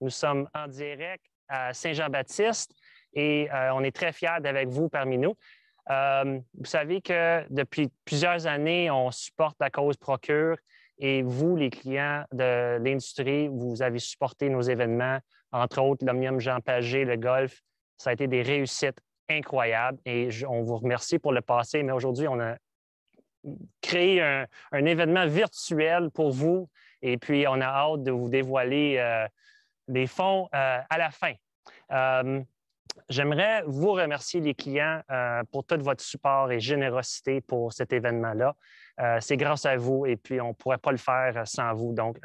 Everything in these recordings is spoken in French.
Nous sommes en direct à Saint-Jean-Baptiste et on est très fiers d'être vous parmi nous. Vous savez que depuis plusieurs années, on supporte la cause Procure et vous, les clients de l'industrie, vous avez supporté nos événements, entre autres l'Omnium Jean Pagé, le golf. Ça a été des réussites incroyables et on vous remercie pour le passé, mais aujourd'hui, on a créé un événement virtuel pour vous et puis on a hâte de vous dévoiler les fonds à la fin. J'aimerais vous remercier, les clients, pour tout votre support et générosité pour cet événement-là. C'est grâce à vous et puis on ne pourrait pas le faire sans vous. Donc,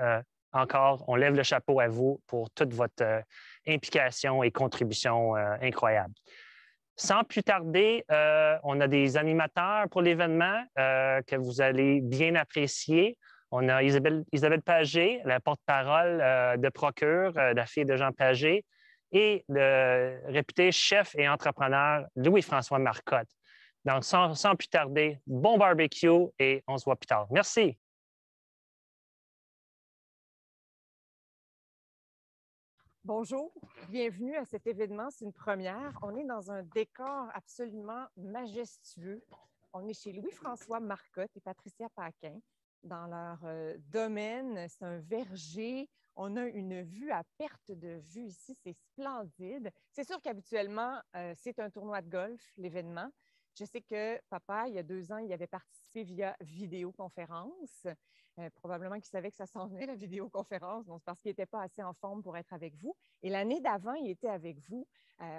encore, on lève le chapeau à vous pour toute votre implication et contribution incroyable. Sans plus tarder, on a des animateurs pour l'événement que vous allez bien apprécier. On a Isabelle Pagé, la porte-parole de Procure, la fille de Jean Pagé, et le réputé chef et entrepreneur Louis-François Marcotte. Donc, sans plus tarder, bon barbecue et on se voit plus tard. Merci. Bonjour, bienvenue à cet événement. C'est une première. On est dans un décor absolument majestueux. On est chez Louis-François Marcotte et Patricia Paquin. Dans leur domaine, c'est un verger. On a une vue à perte de vue ici, c'est splendide. C'est sûr qu'habituellement, c'est un tournoi de golf, l'événement. Je sais que papa, il y a 2 ans, il avait participé via vidéoconférence. Probablement qu'il savait que ça s'en venait, la vidéoconférence, donc c'est parce qu'il n'était pas assez en forme pour être avec vous. Et l'année d'avant, il était avec vous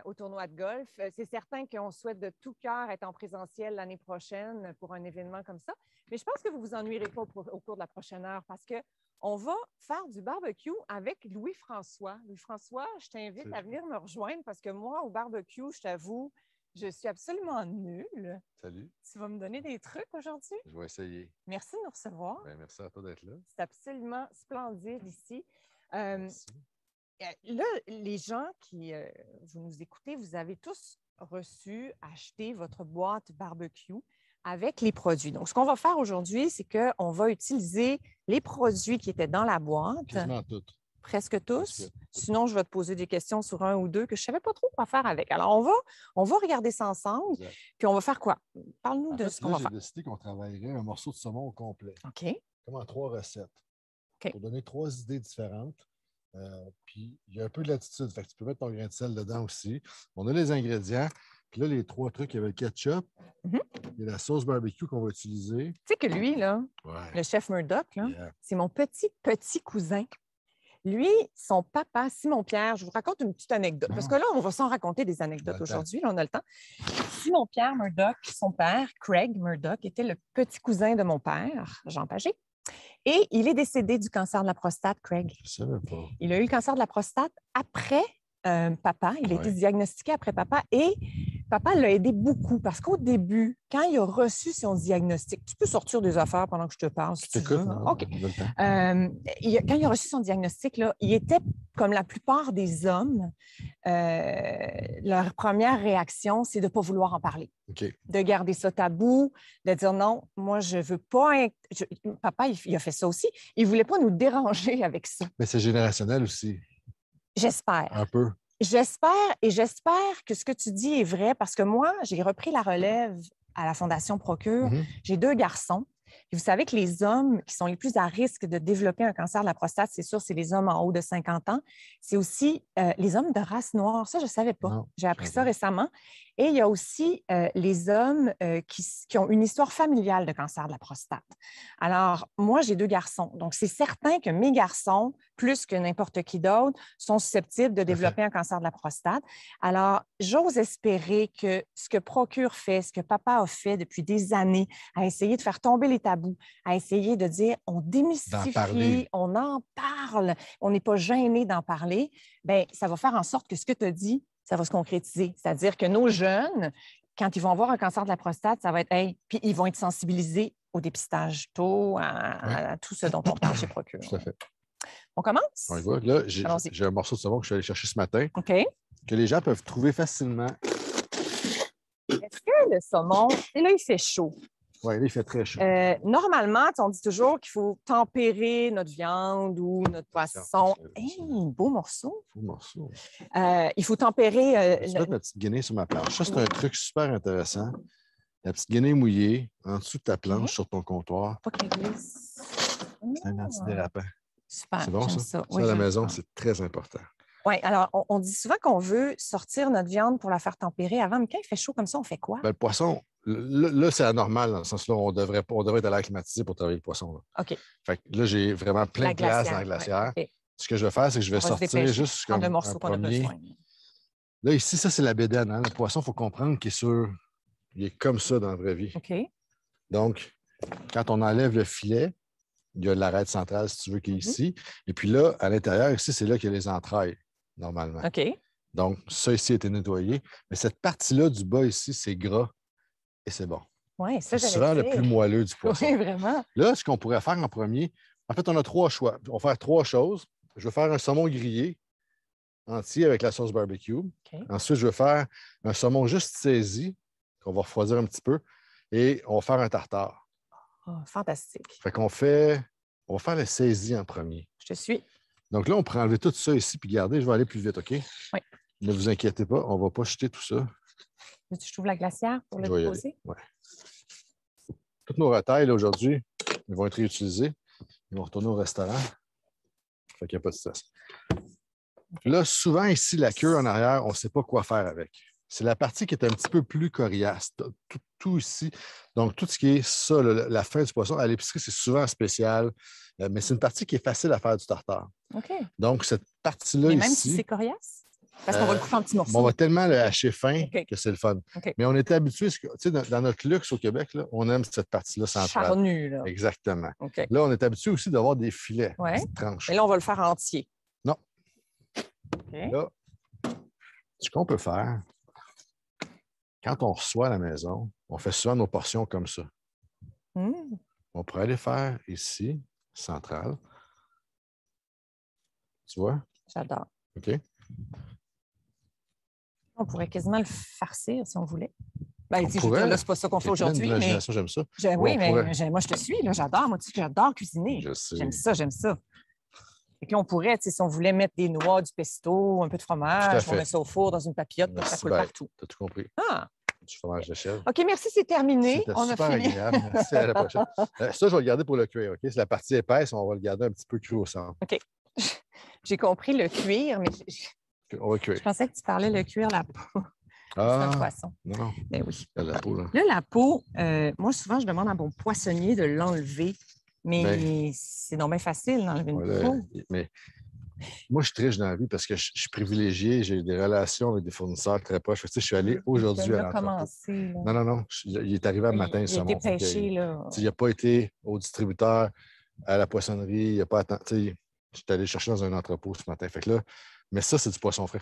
au tournoi de golf. C'est certain qu'on souhaite de tout cœur être en présentiel l'année prochaine pour un événement comme ça. Mais je pense que vous ne vous ennuierez pas au cours de la prochaine heure parce qu'on va faire du barbecue avec Louis-François. Louis-François, je t'invite à venir me rejoindre parce que moi, au barbecue, je t'avoue, je suis absolument nulle. Salut. Tu vas me donner des trucs aujourd'hui? Je vais essayer. Merci de nous recevoir. Bien, merci à toi d'être là. C'est absolument splendide ici. Merci. Là, les gens qui vous nous écoutez, vous avez tous reçu, acheté votre boîte barbecue avec les produits. Donc, ce qu'on va faire aujourd'hui, c'est qu'on va utiliser les produits qui étaient dans la boîte. Quasiment toutes. Presque tous. Presque. Sinon, je vais te poser des questions sur un ou deux que je ne savais pas trop quoi faire avec. Alors, on va regarder ça ensemble, Exact. puis on va faire quoi? Parle-nous En de fait, ce qu'on va faire. J'ai décidé qu'on travaillerait un morceau de saumon au complet. OK. Comme en 3 recettes. OK. Pour donner 3 idées différentes. Puis, il y a un peu de latitude. Fait que tu peux mettre ton grain de sel dedans aussi. On a les ingrédients. Puis là, les 3 trucs, il y avait le ketchup. Il y a la sauce barbecue qu'on va utiliser. Tu sais que lui, là, Ouais. le chef Murdoch, là, Yeah. c'est mon petit cousin. Lui, son papa, Simon-Pierre, je vous raconte une petite anecdote. Parce que là, on va s'en raconter des anecdotes aujourd'hui. Là, on a le temps. Simon-Pierre Murdoch, son père, Craig Murdoch, était le petit cousin de mon père, Jean Pagé. Et il est décédé du cancer de la prostate, Craig. Je ne savais pas. Il a eu le cancer de la prostate après papa. Il a été diagnostiqué après papa et papa l'a aidé beaucoup parce qu'au début, quand il a reçu son diagnostic, tu peux sortir des affaires pendant que je te parle si tu veux. OK. Quand il a reçu son diagnostic, là, il était comme la plupart des hommes, leur première réaction, c'est de ne pas vouloir en parler. Okay. De garder ça tabou, de dire non, moi, je ne veux pas être... Papa, il a fait ça aussi. Il ne voulait pas nous déranger avec ça. Mais c'est générationnel aussi. J'espère. Un peu. J'espère que ce que tu dis est vrai parce que moi, j'ai repris la relève à la Fondation Procure. J'ai 2 garçons. Puis vous savez que les hommes qui sont les plus à risque de développer un cancer de la prostate, c'est sûr, c'est les hommes en haut de 50 ans. C'est aussi les hommes de race noire. Ça, je ne savais pas. J'ai appris ça récemment. Et il y a aussi les hommes qui ont une histoire familiale de cancer de la prostate. Alors, moi, j'ai 2 garçons. Donc, c'est certain que mes garçons, plus que n'importe qui d'autre, sont susceptibles de développer un cancer de la prostate. Alors, j'ose espérer que ce que Procure fait, ce que papa a fait depuis des années, à essayer de faire tomber les tabous, à essayer de dire on démystifie, on en parle, on n'est pas gêné d'en parler, bien, ça va faire en sorte que ce que tu as dit, ça va se concrétiser. C'est-à-dire que nos jeunes, quand ils vont avoir un cancer de la prostate, ça va être, hey, puis ils vont être sensibilisés au dépistage tôt, à tout ce dont on parle chez Procure. Tout à fait. On commence? On y va. Là, j'ai un morceau de saumon que je suis allé chercher ce matin. OK. Que les gens peuvent trouver facilement. Est-ce que le saumon, et là, il fait chaud. Oui, là, il fait très chaud. Normalement, on dit toujours qu'il faut tempérer notre viande ou notre poisson. Hey, beau morceau. Beau morceau. Il faut tempérer. Je vais mettre ma petite guinée sur ma planche. Ça, c'est un truc super intéressant. La petite guinée mouillée en dessous de ta planche sur ton comptoir. Pas qu'elle glisse. C'est un antidérapant. Super. C'est bon, ça? Ça, à la maison, c'est très important. Oui, alors on dit souvent qu'on veut sortir notre viande pour la faire tempérer avant, mais quand il fait chaud comme ça, on fait quoi? Ben, le poisson, là, c'est anormal dans le sens là, on devrait être à l'air climatisé pour travailler le poisson. Là. OK. Fait que là, j'ai vraiment plein de glace dans la glacière. Ouais, okay. Ce que je vais faire, c'est que je vais sortir juste comme un morceau qu'on a besoin. Là, ici, ça, c'est la bédaine. Hein? Le poisson, il faut comprendre qu'il est comme ça dans la vraie vie. OK. Donc, quand on enlève le filet, il y a l'arête centrale, si tu veux, qui est ici. Et puis là, à l'intérieur, ici, c'est là qu'il y a les entrailles, normalement. OK. Donc, ça ici a été nettoyé. Mais cette partie-là du bas ici, c'est gras et c'est bon. Oui, ça, c'est souvent le plus moelleux du poisson. Oui, vraiment. Là, ce qu'on pourrait faire en premier, en fait, on a 3 choix. On va faire 3 choses. Je vais faire un saumon grillé entier avec la sauce barbecue. Okay. Ensuite, je vais faire un saumon juste saisi, qu'on va refroidir un petit peu, et on va faire un tartare. Oh, fantastique. Fait qu'on on va faire le saisi en premier. Je te suis. Donc là, on pourrait enlever tout ça ici, puis garder. Je vais aller plus vite, OK? Oui. Ne vous inquiétez pas, on ne va pas jeter tout ça. Tu trouves la glacière pour le déposer? Oui. Toutes nos retailles, aujourd'hui, ils vont être réutilisés. Ils vont retourner au restaurant. Fait qu'il n'y a pas de stress. Là, souvent, ici, la queue en arrière, on ne sait pas quoi faire avec. C'est la partie qui est un petit peu plus coriace. Tout ici. Donc, tout ce qui est ça, la fin du poisson, à l'épicerie, c'est souvent spécial. Mais c'est une partie qui est facile à faire du tartare. OK. Donc, cette partie-là ici... même si c'est coriace? Parce qu'on va le couper en petits morceaux. On va tellement le hacher fin que c'est le fun. Okay. Mais on était habitué, dans notre luxe au Québec, là, on aime cette partie-là centrale. Charnue, là. Exactement. Okay. Là, on est habitué aussi d'avoir des filets, des tranches. Mais là, on va le faire entier. Non. Okay. Là, ce qu'on peut faire, quand on reçoit à la maison, on fait souvent nos portions comme ça. On pourrait les faire ici, centrale. Tu vois? J'adore. OK. On pourrait quasiment le farcir si on voulait. Ben, là, c'est pas ça qu'on fait aujourd'hui. Mais... J'aime ça. Oui, mais moi, je te suis. J'adore. Moi, j'adore cuisiner. J'aime ça. Et puis, on pourrait, si on voulait mettre des noix, du pesto, un peu de fromage, on met ça au four dans une papillote pour que ça coule partout. Tu as tout compris. Ah! Du fromage de chèvre. OK, merci, c'est terminé. On a fini. Agréable. Merci, à la prochaine. Ça, je vais le garder pour le cuire. OK? C'est la partie épaisse, on va le garder un petit peu cru au centre. OK. J'ai compris le cuire, mais on va cuire. Je pensais que tu parlais le cuire, la peau. C'est un poisson. Non. Ben oui. La peau, là. Là, la peau, moi, souvent, je demande à mon poissonnier de l'enlever. Mais c'est donc bien facile d'enlever une peau. Mais moi, je triche dans la vie parce que je suis privilégié. J'ai des relations avec des fournisseurs très proches. Je suis allé aujourd'hui à l'entrepôt. Non. Il est arrivé le matin. Il a été pêché, là. Il n'a pas été au distributeur, à la poissonnerie. Il n'a pas attendu. Je suis allé chercher dans un entrepôt ce matin. Fait que là, mais ça, c'est du poisson frais.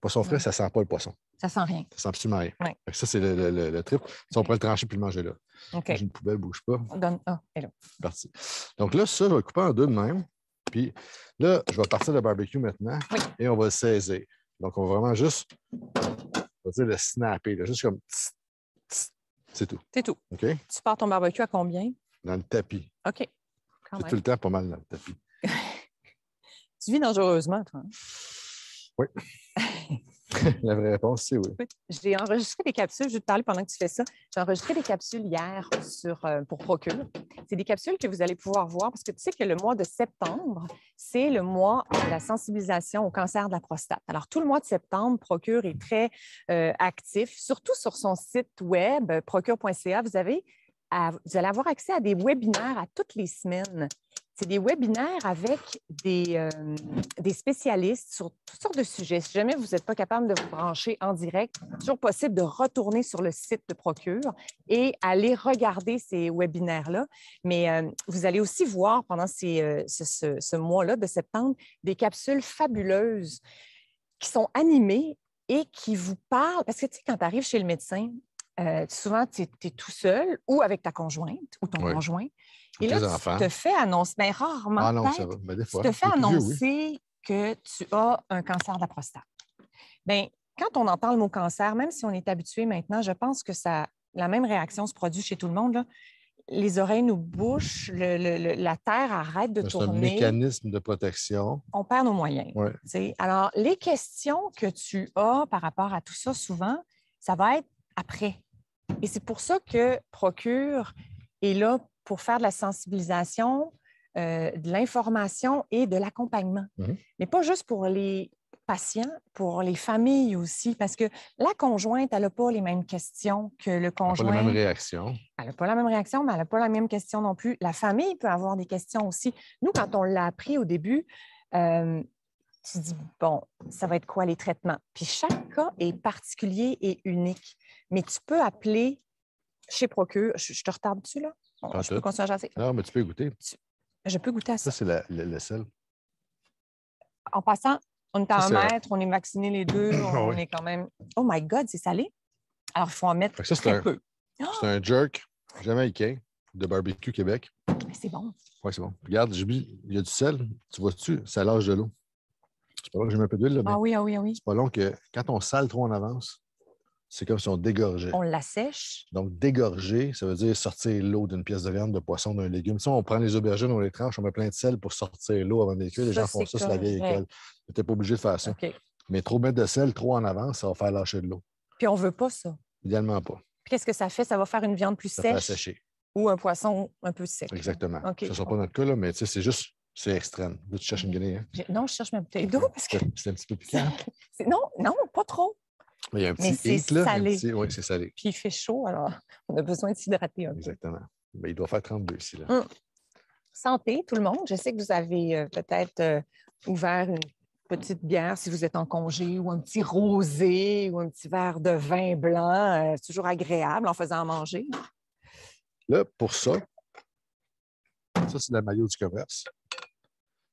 Poisson frais, ça ne sent pas le poisson. Ça sent rien. Ça sent absolument rien. Ouais. Ça, c'est le trip. On pourrait le trancher puis le manger là. Okay. J'ai une poubelle, bouge pas. Et là. Parti. Donc là, ça, je vais le couper en 2 de même. Puis là, je vais partir le barbecue maintenant et on va le saisir. Donc, on va vraiment juste, on va dire le snapper, là, juste comme c'est tout. C'est tout. OK? Tu pars ton barbecue à combien? Dans le tapis. OK. C'est tout le temps pas mal dans le tapis. Tu vis dangereusement, toi. Hein? Oui. La vraie réponse, c'est oui. J'ai enregistré des capsules, je vais te parler pendant que tu fais ça. J'ai enregistré des capsules hier pour Procure. C'est des capsules que vous allez pouvoir voir parce que tu sais que le mois de septembre, c'est le mois de la sensibilisation au cancer de la prostate. Alors, tout le mois de septembre, Procure est très actif, surtout sur son site web, procure.ca. Vous allez avoir accès à des webinaires à toutes les semaines. C'est des webinaires avec des spécialistes sur toutes sortes de sujets. Si jamais vous n'êtes pas capable de vous brancher en direct, c'est toujours possible de retourner sur le site de Procure et aller regarder ces webinaires-là. Mais vous allez aussi voir pendant ce mois-là de septembre des capsules fabuleuses qui sont animées et qui vous parlent. Parce que tu sais, quand tu arrives chez le médecin, souvent, tu es tout seul ou avec ta conjointe ou ton conjoint. Et là, tu te fais annoncer, mais rarement, ah non, ça va. Ben, des fois, tu te fais annoncer que tu as un cancer de la prostate. Bien, quand on entend le mot cancer, même si on est habitué maintenant, je pense que ça la même réaction se produit chez tout le monde, là. Les oreilles nous bouchent, la Terre arrête de tourner. C'est un mécanisme de protection. On perd nos moyens. Ouais. Alors, les questions que tu as par rapport à tout ça, souvent, ça va être après. Et c'est pour ça que Procure est là pour faire de la sensibilisation, de l'information et de l'accompagnement. Mais pas juste pour les patients, pour les familles aussi, parce que la conjointe, elle n'a pas les mêmes questions que le conjoint. Elle n'a pas les mêmes réactions. Elle n'a pas la même réaction, mais elle n'a pas la même question non plus. La famille peut avoir des questions aussi. Nous, quand on l'a appris au début, tu dis, bon, ça va être quoi les traitements? Puis chaque cas est particulier et unique. Mais tu peux appeler chez Procure. Je te retarde dessus, là? Je peux continuer à jaser? Non, mais tu peux goûter. Je peux goûter à ça. Ça, c'est le sel. En passant, on est à 1 mètre, on est vaccinés les deux, on est quand même... Oh my God, c'est salé! Alors, il faut en mettre très peu. C'est un jerk jamaïcain de Barbecue Québec. Mais c'est bon. Oui, c'est bon. Regarde, il y a du sel. Tu vois-tu? Ça lâche de l'eau. C'est pas long que j'ai mis un peu d'huile, là, mais oui. c'est pas long que quand on sale trop en avance, c'est comme si on dégorgeait. On l'assèche. Donc, dégorger, ça veut dire sortir l'eau d'une pièce de viande, de poisson, d'un légume. Si on prend les aubergines, on les tranche, on met plein de sel pour sortir l'eau avant de les cuire. Les gens font ça sur la vieille école. Tu n'es pas obligé de faire ça. Okay. Mais trop mettre de sel trop en avance, ça va faire lâcher de l'eau. Puis on ne veut pas ça. Idéalement pas. Puis qu'est-ce que ça fait? Ça va faire une viande plus sèche. Ça fait sécher. Ou un poisson un peu sec. Exactement. Okay. Ce ne sera pas notre cas, là, mais tu sais, c'est juste, c'est extrême. Là, tu cherches une guenille, hein? Non, je cherche ma bouteille d'eau parce que... C'est un petit peu piquant. Non, pas trop. Il y a un petit c'est salé. Oui, c'est salé. Puis il fait chaud, alors on a besoin de s'hydrater un peu. Exactement. Mais il doit faire 32 ici. Là. Santé, tout le monde. Je sais que vous avez peut-être ouvert une petite bière si vous êtes en congé ou un petit rosé ou un petit verre de vin blanc. C'est toujours agréable en faisant à manger. Là, pour ça, c'est la mayo du commerce.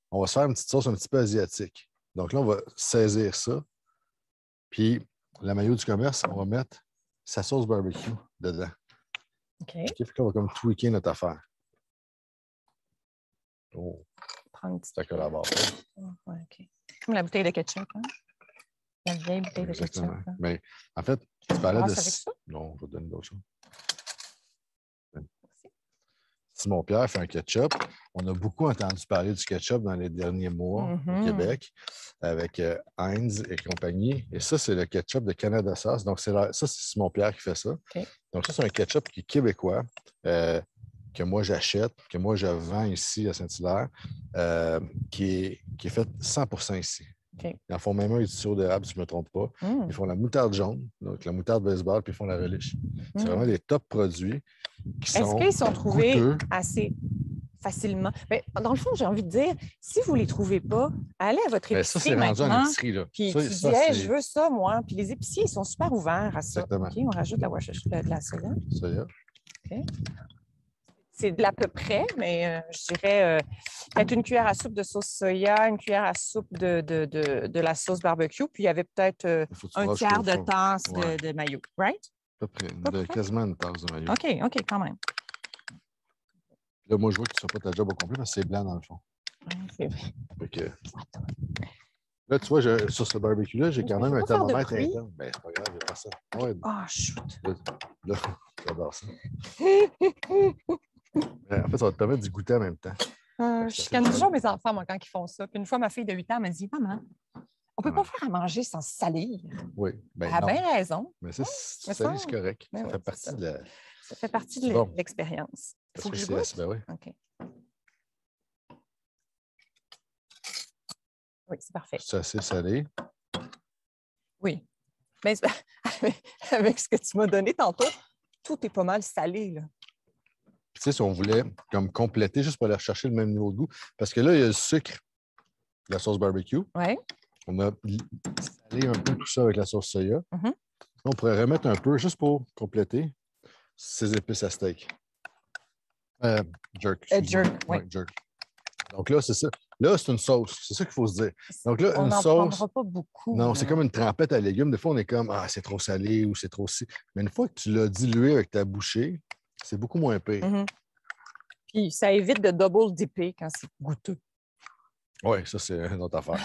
On va se faire une petite sauce un petit peu asiatique. Donc là, on va saisir ça. Puis, la mayo du commerce, on va mettre sa sauce barbecue dedans. OK. Puis là, on va comme tweaker notre affaire. Oh. Prendre une petite... Ça collabore. Ouais, OK. Comme la bouteille de ketchup, hein? La vieille bouteille Exactement. de ketchup. Hein? Mais en fait, tu parlais de... Avec ça? Non, je vais te donner d'autres choses. Simon-Pierre fait un ketchup. On a beaucoup entendu parler du ketchup dans les derniers mois au Québec avec Heinz et compagnie. Et ça, c'est le ketchup de Canada Sauce. Donc, ça, c'est Simon-Pierre qui fait ça. Okay. Donc, ça, c'est un ketchup qui est québécois, que moi, j'achète, que moi, je vends ici à Saint-Hilaire, qui est fait 100% ici. Okay. Ils en font même un avec du sirop d'érable, si je ne me trompe pas. Ils font la moutarde jaune, donc la moutarde baseball, puis ils font la relish. C'est vraiment des top produits qui sont Est-ce qu'ils sont trouvés coûteux. Assez facilement? Mais dans le fond, j'ai envie de dire, si vous ne les trouvez pas, allez à votre épicerie ça, c'est rendu en épicerie. Là. Puis tu dis, hey, je veux ça, moi. Puis les épiciers, ils sont super ouverts à ça. Exactement. OK, on rajoute de la soya. Soya. OK. C'est de l'à peu près, mais je dirais peut-être une cuillère à soupe de sauce soya, une cuillère à soupe de la sauce barbecue, puis il y avait peut-être un quart de tasse de mayo, right? À peu près. Quasiment une tasse de mayo. OK, quand même. Là, moi, je vois que tu ne fais pas ta job au complet parce que c'est blanc dans le fond. C'est vrai. Okay. Là, tu vois, sur ce barbecue-là, j'ai quand même un thermomètre interne. Ben, c'est pas grave, il n'y a pas ça. Ouais. Ah, shoot! Là, j'adore ça. En fait, ça va te permettre d'y goûter en même temps. Je chicane toujours mes enfants, moi, quand ils font ça. Puis une fois, ma fille de 8 ans m'a dit, maman, on ne peut pas faire à manger sans salir. Oui. Ben, elle a bien raison. Mais ça, c'est correct. Ça fait partie de la... Ça fait partie de l'expérience. Il faut que je goûte. Ben oui. OK. Oui, c'est parfait. C'est assez salé. Oui. Mais avec ce que tu m'as donné tantôt, tout est pas mal salé, là. Puis, tu sais, si on voulait comme compléter juste pour aller rechercher le même niveau de goût, parce que là, il y a le sucre de la sauce barbecue. Oui. On a salé un peu tout ça avec la sauce soya. On pourrait remettre un peu, juste pour compléter, ces épices à steak. Jerk. Jerk, oui. Ouais, jerk. Donc là, c'est ça. Là, c'est une sauce. C'est ça qu'il faut se dire. Donc là, on une sauce. sauce. On n'en prendra pas beaucoup. Non, c'est comme une trempette à légumes. Des fois, on est comme, ah, c'est trop salé ou c'est trop si. Mais une fois que tu l'as dilué avec ta bouchée, c'est beaucoup moins pire. Puis ça évite de double dipper quand c'est goûteux. Oui, ça, c'est une autre affaire.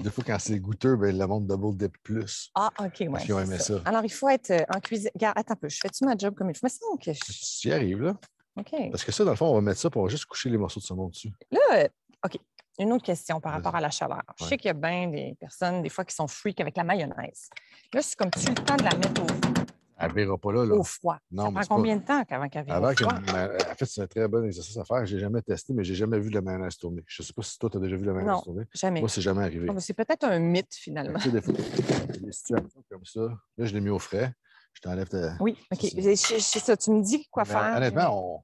Des fois, quand c'est goûteux, ben, le monde double dip plus. Ah, OK, oui. Parce qu'ils ont aimé ça. Alors, il faut être en cuisine. Regarde, attends un peu, je fais-tu ma job comme il faut? Mais c'est donc que Tu y arrives, là. OK. Parce que ça, dans le fond, on va mettre ça pour juste coucher les morceaux de saumon dessus. Là, OK. Une autre question par rapport Vas-y. à la chaleur. Je Ouais. sais qu'il y a bien des personnes, des fois, qui sont freaks avec la mayonnaise. Là, c'est comme tu as le temps de la mettre Elle ne verra pas là. au froid. Non, Ça mais prend c'est pas- combien de temps avant qu'elle vienne Avant au froid? en fait, c'est un très bon exercice à faire. Je n'ai jamais testé, mais je n'ai jamais vu de la mayonnaise tourner. Je ne sais pas si toi, tu as déjà vu de la mayonnaise Non, tourner. jamais. Moi, c'est jamais arrivé. Ah, ben, c'est peut-être un mythe, finalement. Tu sais, des fois, il y a des situations comme ça. Là, je l'ai mis au frais. Je t'enlève ta. Oui, OK. C'est ça. Tu me dis quoi Mais faire. honnêtement,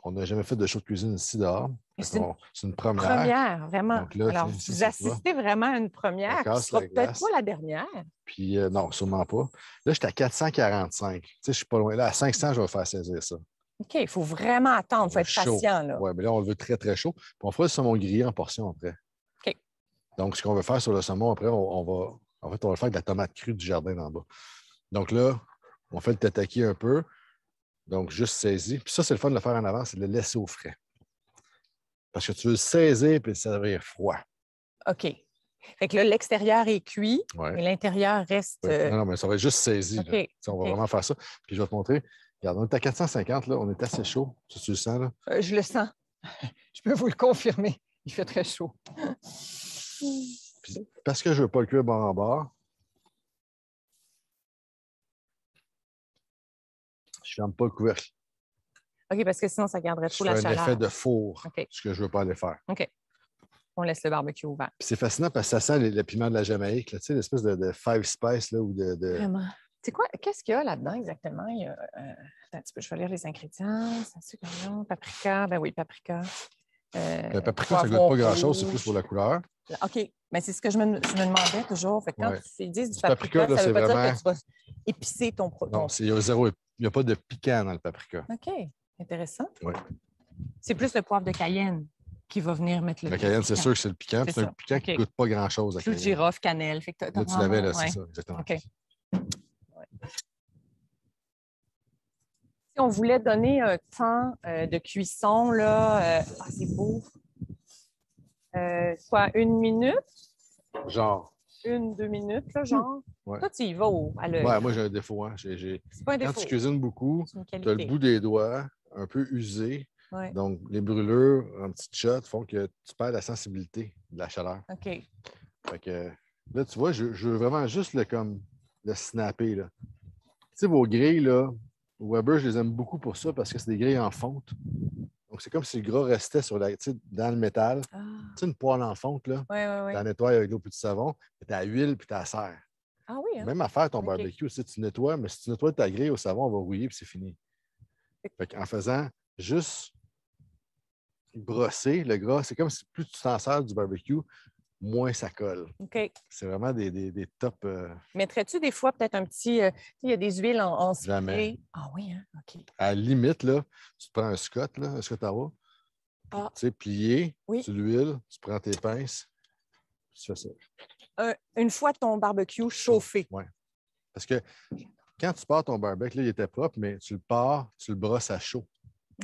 on n'a jamais fait de show de cuisine ici dehors. C'est une C'est une première. première, vraiment. Donc là, Alors, tu sais, vous ça, assistez vraiment à une première On qui ne casse sera la peut-être glace. pas la dernière. Puis non, sûrement pas. Là, j'étais à 445. Tu sais, je suis pas loin. Là, à 500, je vais faire saisir ça. OK, il faut vraiment attendre. Il faut être Chaud. patient. Là. Oui, mais là, on le veut très, très chaud. Puis on fera le saumon grillé en portion après. OK. Donc, ce qu'on va faire sur le saumon, après, on va le faire avec de la tomate crue du jardin d'en bas. Donc là, on fait le tataki un peu. Donc, juste saisi. Puis ça, c'est le fun de le faire en avant, c'est de le laisser au frais. Parce que tu veux le saisir puis le servir froid. OK. Fait que là, l'extérieur est cuit, Ouais. mais l'intérieur reste. Oui. Non, mais ça va être juste saisi. OK. Là. On va OK. vraiment faire ça. Puis je vais te montrer. Regarde, on est à 450, là. On est assez chaud. Tu le sens, là? Je le sens. Je peux vous le confirmer. Il fait très chaud. Puis, parce que je ne veux pas le cuire bord en bord, je ne ferme pas le couvercle. OK, parce que sinon, ça garderait Je trop fais la un chaleur. effet de four, OK. ce que je ne veux pas aller faire. OK. On laisse le barbecue ouvert. Puis c'est fascinant parce que ça sent le piment de la Jamaïque, là, tu sais, l'espèce de five spice là, ou de. Vraiment. C'est quoi? Qu'est-ce qu'il y a là-dedans exactement? Il y a, attends un petit peu, je vais lire les ingrédients. Paprika. Ben oui, paprika. Le paprika, ça ne goûte poivron pas grand-chose, c'est rouge. plus pour la couleur. OK. Mais c'est ce que je me demandais toujours. Fait que quand Ouais. tu dis du Du paprika, paprika, là, ça ne veut c'est pas dire vraiment- que tu vas épicer ton produit. Non, il y a zéro. Il n'y a pas de piquant dans le paprika. OK. Intéressant. Ouais. C'est plus le poivre de Cayenne qui va venir mettre le La cayenne, c'est piquant. sûr que c'est le piquant. C'est C'est un ça. piquant qui ne OK. goûte pas grand-chose. Clou de girofle, cannelle. Fait que t'as Là, tu l'avais, là, ouais. c'est ça, exactement. OK. Ouais. Si on voulait donner un temps de cuisson, là, c'est beau. Quoi, 1 minute? Genre. 1-2 minutes, là, genre? Ouais. Toi, tu y vas à l'œil. Ouais, moi, j'ai un défaut. Hein. C'est pas un Quand défaut. tu cuisines beaucoup, C'est une tu as le qualité. bout des doigts un peu usé. Ouais. Donc, les brûlures en petites shots font que tu perds la sensibilité de la chaleur. OK. Fait que là, tu vois, je veux vraiment juste le snapper. Là. Tu sais, vos grilles, là, Weber, je les aime beaucoup pour ça parce que c'est des grilles en fonte. Donc, c'est comme si le gras restait dans le métal. Ah. Tu sais, une poêle en fonte, là, Oui, oui, tu oui. la nettoies avec de l'eau et du savon, puis tu as l'huile puis tu la serres. Ah oui, hein? Même à faire ton OK. barbecue, tu nettoies, mais si tu nettoies ta grille au savon, on va rouiller puis c'est fini. Fait en faisant juste brosser le gras, c'est comme si plus tu t'en sers du barbecue, moins ça colle. OK. C'est vraiment des top. Mettrais-tu des fois peut-être un petit... il y a des huiles en spray. Jamais. Ah oui, hein? OK. À la limite, là, tu te prends un Scott, là, un Scott à eau, Ah. tu sais, plié, Oui. tu l'huiles, tu prends tes pinces, tu fais ça. Une fois ton barbecue chauffé. Oui. Parce que quand tu pars ton barbecue, là, il était propre, mais tu le pars, tu le brosses à chaud.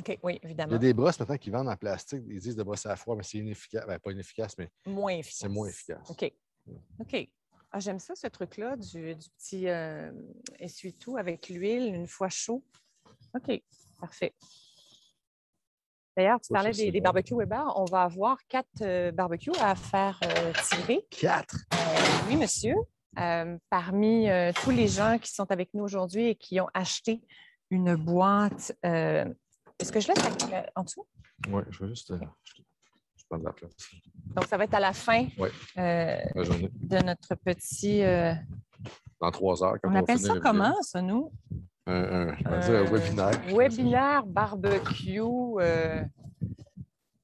OK, oui, Il y évidemment. a des brosses maintenant qui vendent en plastique, ils disent de brosser à froid, mais c'est inefficace. Ben, pas inefficace, mais Moins efficace. c'est moins efficace. OK. OK. Ah, j'aime ça, ce truc-là, du petit essuie-tout avec l'huile une fois chaud. OK, parfait. D'ailleurs, tu Ça, parlais c'est des bon. barbecues Weber. On va avoir 4 barbecues à faire tirer. 4! Oui, monsieur. Parmi tous les gens qui sont avec nous aujourd'hui et qui ont acheté une boîte. Est-ce que je laisse en dessous? Oui, je vais juste. Je prends de la place. Donc, ça va être à la fin La journée. de notre petit. Dans 3 heures. Quand On va appelle finir ça la vidéo. comment, ça, nous? Je vais dire un webinaire. Webinaire barbecue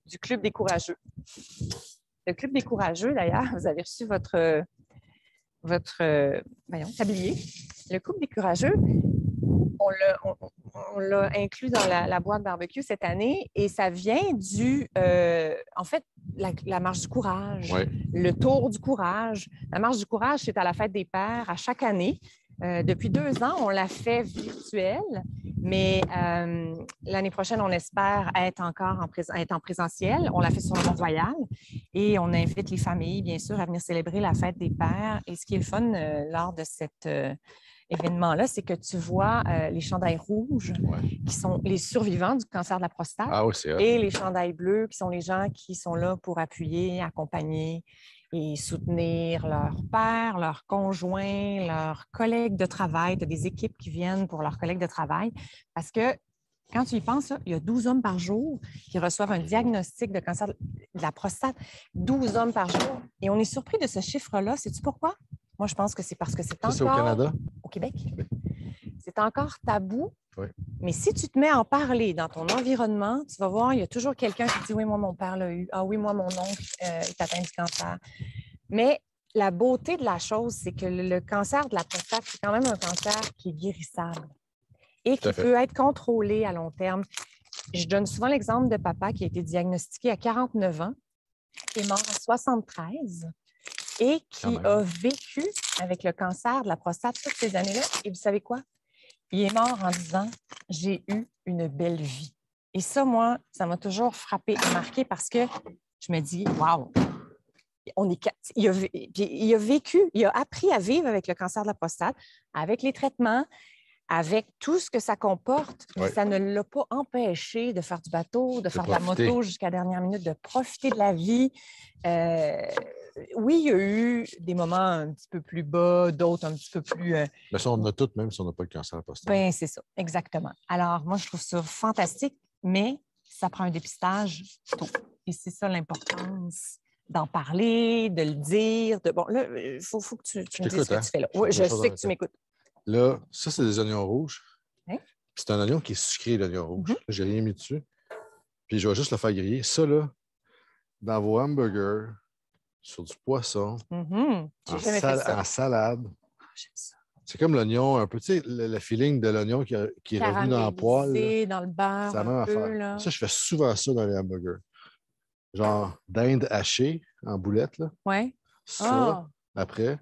du Club des Courageux. Le Club des Courageux, d'ailleurs, vous avez reçu votre tablier. Le Club des Courageux, on l'a inclus dans la boîte barbecue cette année et ça vient en fait, la marche du courage, Ouais. le tour du courage. La marche du courage, c'est à la fête des pères à chaque année. Depuis 2 ans, on l'a fait virtuelle, mais l'année prochaine, on espère être encore en présentiel. On l'a fait sur le Mont-Royal Et on invite les familles, bien sûr, à venir célébrer la fête des pères. Et ce qui est le fun lors de cet événement-là, c'est que tu vois les chandails rouges qui sont les survivants du cancer de la prostate et les chandails bleus qui sont les gens qui sont là pour appuyer, accompagner et soutenir leurs pères, leurs conjoints, leurs collègues de travail. Tu as des équipes qui viennent pour leurs collègues de travail parce que quand tu y penses, là, il y a 12 hommes par jour qui reçoivent un diagnostic de cancer de la prostate. 12 hommes par jour. Et on est surpris de ce chiffre-là. Sais-tu pourquoi? Moi, je pense que c'est parce que c'est encore... C'est au Canada? Au Québec. C'est encore tabou. Oui. Mais si tu te mets à en parler dans ton environnement, tu vas voir, il y a toujours quelqu'un qui dit « Oui, moi, mon père l'a eu. Ah oui, moi, mon oncle est atteint du cancer. » Mais la beauté de la chose, c'est que le cancer de la prostate, c'est quand même un cancer qui est guérissable et qui peut être contrôlé à long terme. Je donne souvent l'exemple de papa qui a été diagnostiqué à 49 ans, qui est mort à 73 et qui a vécu avec le cancer de la prostate toutes ces années-là. Et vous savez quoi? Il est mort en disant « J'ai eu une belle vie ». Et ça, moi, ça m'a toujours frappé et marqué parce que je me dis « Wow! » Il a vécu, il a appris à vivre avec le cancer de la prostate, avec les traitements, avec tout ce que ça comporte, mais ça ne l'a pas empêché de faire du bateau, de faire de la moto jusqu'à la dernière minute, de profiter de la vie. Oui, il y a eu des moments un petit peu plus bas, d'autres un petit peu plus... Mais ça, on a toutes, même si on n'a pas le cancer prostate. Bien, c'est ça, exactement. Alors, moi, je trouve ça fantastique, mais ça prend un dépistage tôt. Et c'est ça l'importance d'en parler, de le dire. Bon, là, il faut que tu me dises ce que tu fais là. Oui, je sais que tu m'écoutes. Là, ça, c'est des oignons rouges. Hein? C'est un oignon qui est sucré, l'oignon rouge. Là, j'ai rien mis dessus. Puis je vais juste le faire griller. Ça, là, dans vos hamburgers, sur du poisson, en salade. Oh, j'aime ça. C'est comme l'oignon, un peu, tu sais, le feeling de l'oignon qui est revenu dans le poêle. Dans le beurre. C'est la même affaire. Là. Ça, je fais souvent ça dans les hamburgers. Genre dinde hachée en boulettes. Là. Ouais. Ça, après,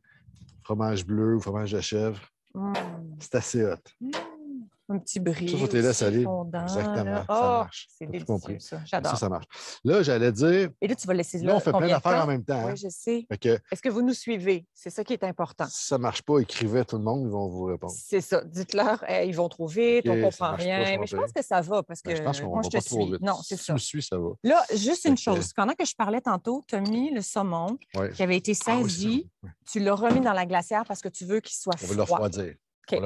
fromage bleu ou fromage de chèvre. C'est assez hot. Un petit brie. Ça, faut te laisser aller. Fondant, exactement. Là. Ça marche. C'est délicieux, ça. J'adore. Ça marche. Là, j'allais dire... Et là, tu vas laisser là, on fait plein d'affaires en même temps. Oui, je sais. Que, est-ce que vous nous suivez? C'est ça qui est important. Si ça ne marche pas, écrivez tout le monde, ils vont vous répondre. C'est ça. Dites-leur, ils vont trop vite, on ne comprend rien. Mais je pense que ça va parce que je pense qu'on moi, va je te pas suis. trop vite. Non, c'est si ça. tu me suis, ça va. Là, juste une chose. Pendant que je parlais tantôt, tu as mis le saumon qui avait été saisi. Tu l'as remis dans la glacière parce que tu veux qu'il soit froid. On va le refroidir. Okay.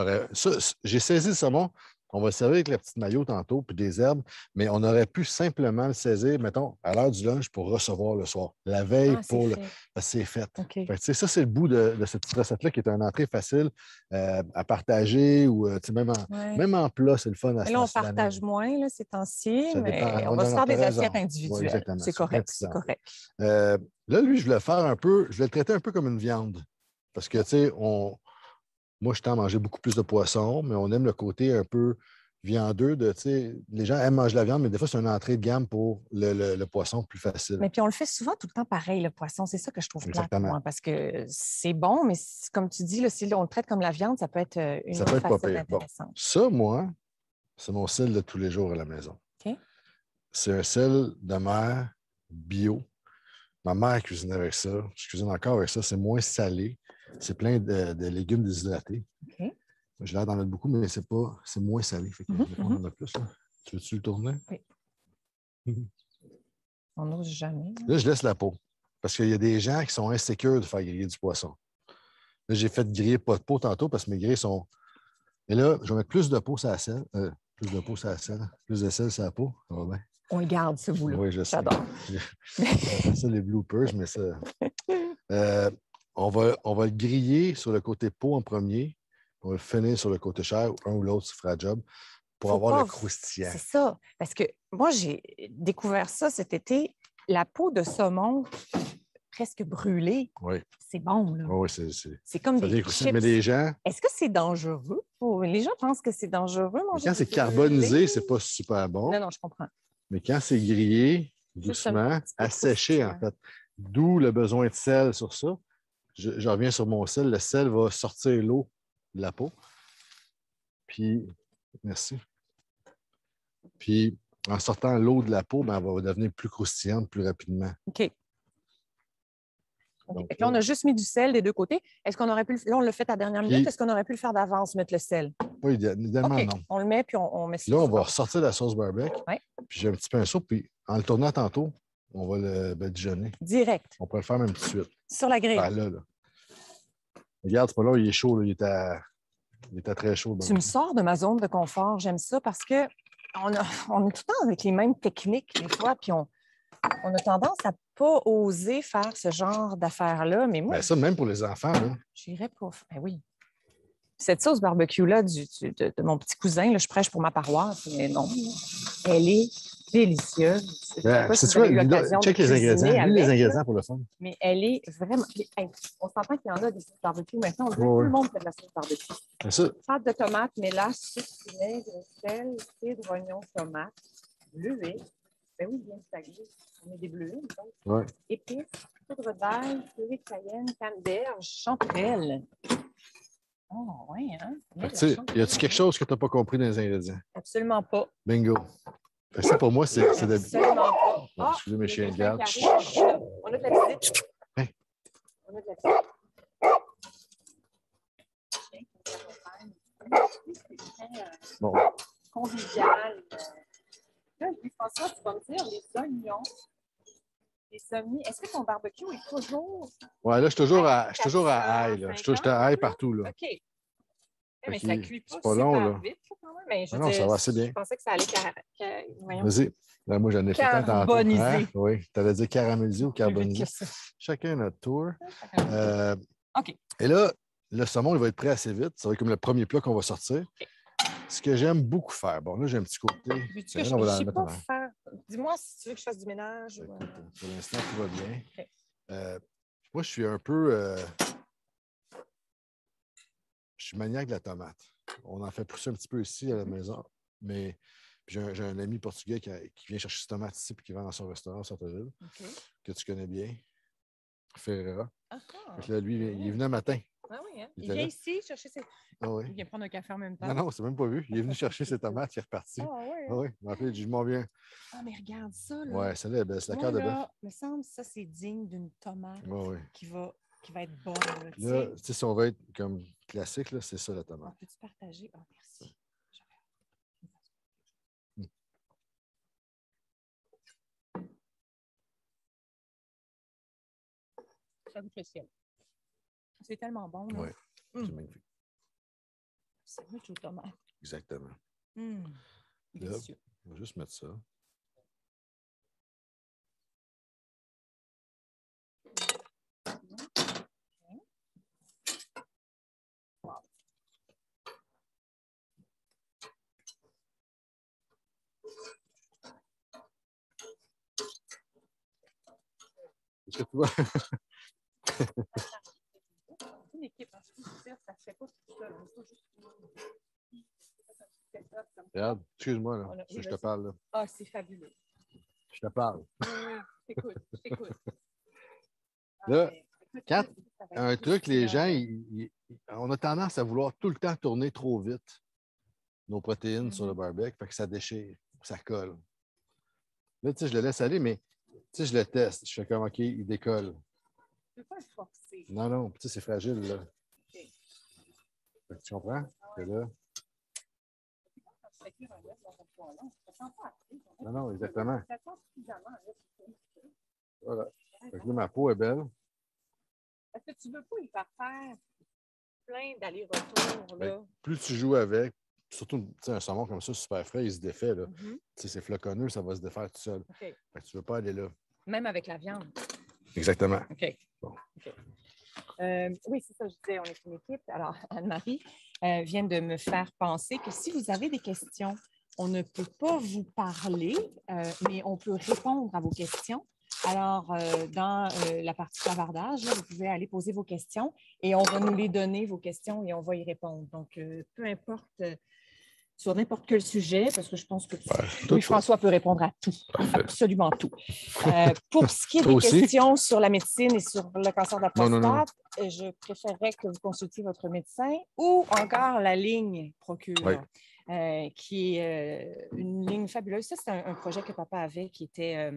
J'ai saisi le saumon. On va le servir avec la petite maillot tantôt, puis des herbes, mais on aurait pu simplement le saisir, mettons, à l'heure du lunch pour recevoir le soir. La veille, c'est fait. Okay. Ça, c'est le bout de cette petite recette-là qui est une entrée facile à partager ou même en plat, c'est le fun à se là, on partage moins là, ces temps-ci, mais on va se faire des assiettes individuelles. Oui, c'est correct, c'est correct. Là, lui, je voulais le faire un peu, je voulais le traiter un peu comme une viande. Parce que, tu sais, moi, je tends à manger beaucoup plus de poisson, mais on aime le côté un peu viandeux. Les gens aiment manger la viande, mais des fois, c'est une entrée de gamme pour le poisson plus facile. Mais puis, on le fait souvent tout le temps pareil, le poisson. C'est ça que je trouve plate, moi, parce que c'est bon, mais comme tu dis, là, si on le traite comme la viande, ça peut être une autre facette intéressante. Bon. Ça, moi, c'est mon sel de tous les jours à la maison. Okay. C'est un sel de mer bio. Ma mère cuisine avec ça. Je cuisine encore avec ça. C'est moins salé. C'est plein de légumes déshydratés. Okay. J'ai l'air d'en mettre beaucoup, mais c'est moins salé. Fait que on en a plus. Là. Tu veux-tu le tourner? Oui. On n'ose jamais. Là, je laisse la peau. Parce qu'il y a des gens qui sont insécures de faire griller du poisson. Là, j'ai fait griller pas de peau tantôt parce que mes grillés sont... Et là, je vais mettre plus de peau sur la selle. Plus de peau sur la selle. Plus de sel sur la peau. Ça va bien. On le garde, ce bout-là. Oui, je sais. J'adore. Ça, les bloopers, mais ça... On va le griller sur le côté peau en premier. On va le finir sur le côté chair. Un ou l'autre, ça fera le job pour avoir le croustillant. C'est ça. Parce que moi, j'ai découvert ça cet été. La peau de saumon presque brûlée. Oui. C'est bon, là. Oui, c'est comme des chips. Mais les gens... Est-ce que c'est dangereux? Les gens pensent que c'est dangereux. Quand c'est carbonisé, c'est pas super bon. Non, je comprends. Mais quand c'est grillé, doucement, asséché, en fait. D'où le besoin de sel sur ça. Je reviens sur mon sel. Le sel va sortir l'eau de la peau. Puis, merci. Puis, en sortant l'eau de la peau, elle va devenir plus croustillante plus rapidement. OK. Donc, là, on a juste mis du sel des deux côtés. Est-ce qu'on aurait pu là, on l'a fait à la dernière minute. Est-ce qu'on aurait pu le faire d'avance, mettre le sel? pas idéalement, OK. non. On le met, puis on met ça. Là, on va ressortir la sauce barbecue. Ouais. Puis j'ai un petit pinceau, puis en le tournant tantôt, on va le badigeonner. Direct. On pourrait le faire même tout de suite. Sur la grille. Ah, là. Regarde, c'est pas là, il est chaud, là. Il était très chaud. Tu me sors de ma zone de confort. J'aime ça parce que on est tout le temps avec les mêmes techniques des fois, puis on a tendance à ne pas oser faire ce genre d'affaires-là. Mais moi, Ben, ça, même pour les enfants, là. j'irais pas. Ben oui. Cette sauce barbecue-là de mon petit cousin, là, je prêche pour ma paroisse, mais non, elle est délicieuse. Je sais Ben, pas si c'est vous avez eu quoi? l'occasion Check de les cuisiner ingrédients. Lis les avec, ingrédients là, pour le fun. mais elle est vraiment... Hey, on s'entend qu'il y en a des sauces barbecue. Maintenant, on dirait que Ouais, tout ouais. le monde fait de la sauce barbecue. C'est ça. Pâte de tomate, mélange, sucre, vinaigre, sel, cidre, oignon, tomate, bleuet. Ben oui, bien sagué. On met des bleuets, Ouais. épices, poudre d'ail, purée de cayenne, canneberge, chanterelle. Oh, oui, hein? Fait que, tu sais, y a-tu quelque chose que tu n'as pas compris dans les ingrédients? Absolument pas. Bingo. Fait que ça, pour moi, c'est de... Absolument pas. Bon, excusez mes chiens de garde. On a de la visite. Hein? On a de la visite. Bon. Convivial. Là, François, tu vas me dire les oignons, les semis. Est-ce que ton barbecue est toujours. Ouais, là, je suis toujours à ail, là. Je à ail partout, là. OK. Mais Ok, ça ne cuit pas c'est pas long, super là. vite, quand même. Mais je Non, ça va assez bien. Je pensais que ça allait voyons. Vas-y. Là, moi, j'en ai fait un tantôt. Carbonisé. Hein? Oui, tu allais dire caramélisé ou Plus vite carbonisé. que ça. Chacun notre tour. OK. Et là, le saumon, il va être prêt assez vite. Ça va être comme le premier plat qu'on va sortir. OK. Ce que j'aime beaucoup faire. Bon, là, j'ai un petit côté. Veux-tu que On va je la sais mettre pas en arrière. faire. Dis-moi si tu veux que je fasse du ménage. Ou... Écoute, pour l'instant, tout va bien. OK. Moi, je suis un peu. Je suis maniaque de la tomate. On en fait pousser un petit peu ici à la maison. Mais j'ai un ami portugais qui vient chercher ses tomates ici et qui vend dans son restaurant au centre-ville, que tu connais bien, Ferreira. Donc là, lui, il est venu un matin. Ah oui, hein? Il vient ici chercher ses. Ah oui. Il vient prendre un café en même temps. Non, non, c'est même pas vu. Il est venu chercher ses tomates, il est reparti. Ah oui. Ah oui, il m'a appelé, je m'en viens. Ah, mais regarde ça, là. Ouais, celle-là est belle, c'est la carte de bœuf. Il me semble que ça, c'est digne d'une tomate qui va être bonne. Là, tu sais, si on va être comme classique, là, c'est ça la tomate. Peux-tu partager? Ah, merci. Ça goûte le ciel. C'est tellement bon. Oui, c'est magnifique. C'est riche aux tomates. Exactement. Délicieux. Là, on va juste mettre ça. Est-ce que tu vois? Une équipe, ça se fait pas tout seul. Regarde, excuse-moi, là. Je te parle, là. Ah, c'est fabuleux. Je te parle. Je t'écoute. Là, quand un truc, les gens, on a tendance à vouloir tout le temps tourner trop vite nos protéines sur le barbecue, fait que ça déchire, ça colle. Là, tu sais, je le laisse aller, mais tu sais, je le teste. Je fais comme, OK, il décolle. Tu ne peux pas le forcer. Non, non, tu sais, c'est fragile, là. Okay. Fait que tu comprends? Que là... Non, non, exactement. Voilà. Fait que là, ma peau est belle. Est-ce que tu ne veux pas y faire plein d'allers-retours, là? Ben, plus tu joues avec, surtout un saumon comme ça, super frais, il se défait, là. C'est floconneux, ça va se défaire tout seul. Fait que tu ne veux pas aller là. Même avec la viande? Exactement. OK. Bon. Okay. Oui, c'est ça, je disais, on est une équipe. Alors, Anne-Marie vient de me faire penser que si vous avez des questions, on ne peut pas vous parler, mais on peut répondre à vos questions. Alors, dans la partie clavardage, là, vous pouvez aller poser vos questions et on va nous les donner, vos questions, et on va y répondre. Donc, peu importe, sur n'importe quel sujet, parce que je pense que Louis-François peut répondre à tout, absolument tout. Pour ce qui est des questions sur la médecine et sur le cancer de la prostate, je préférerais que vous consultiez votre médecin ou encore la ligne Procure. Qui est une ligne fabuleuse. Ça, c'est un projet que papa avait qui était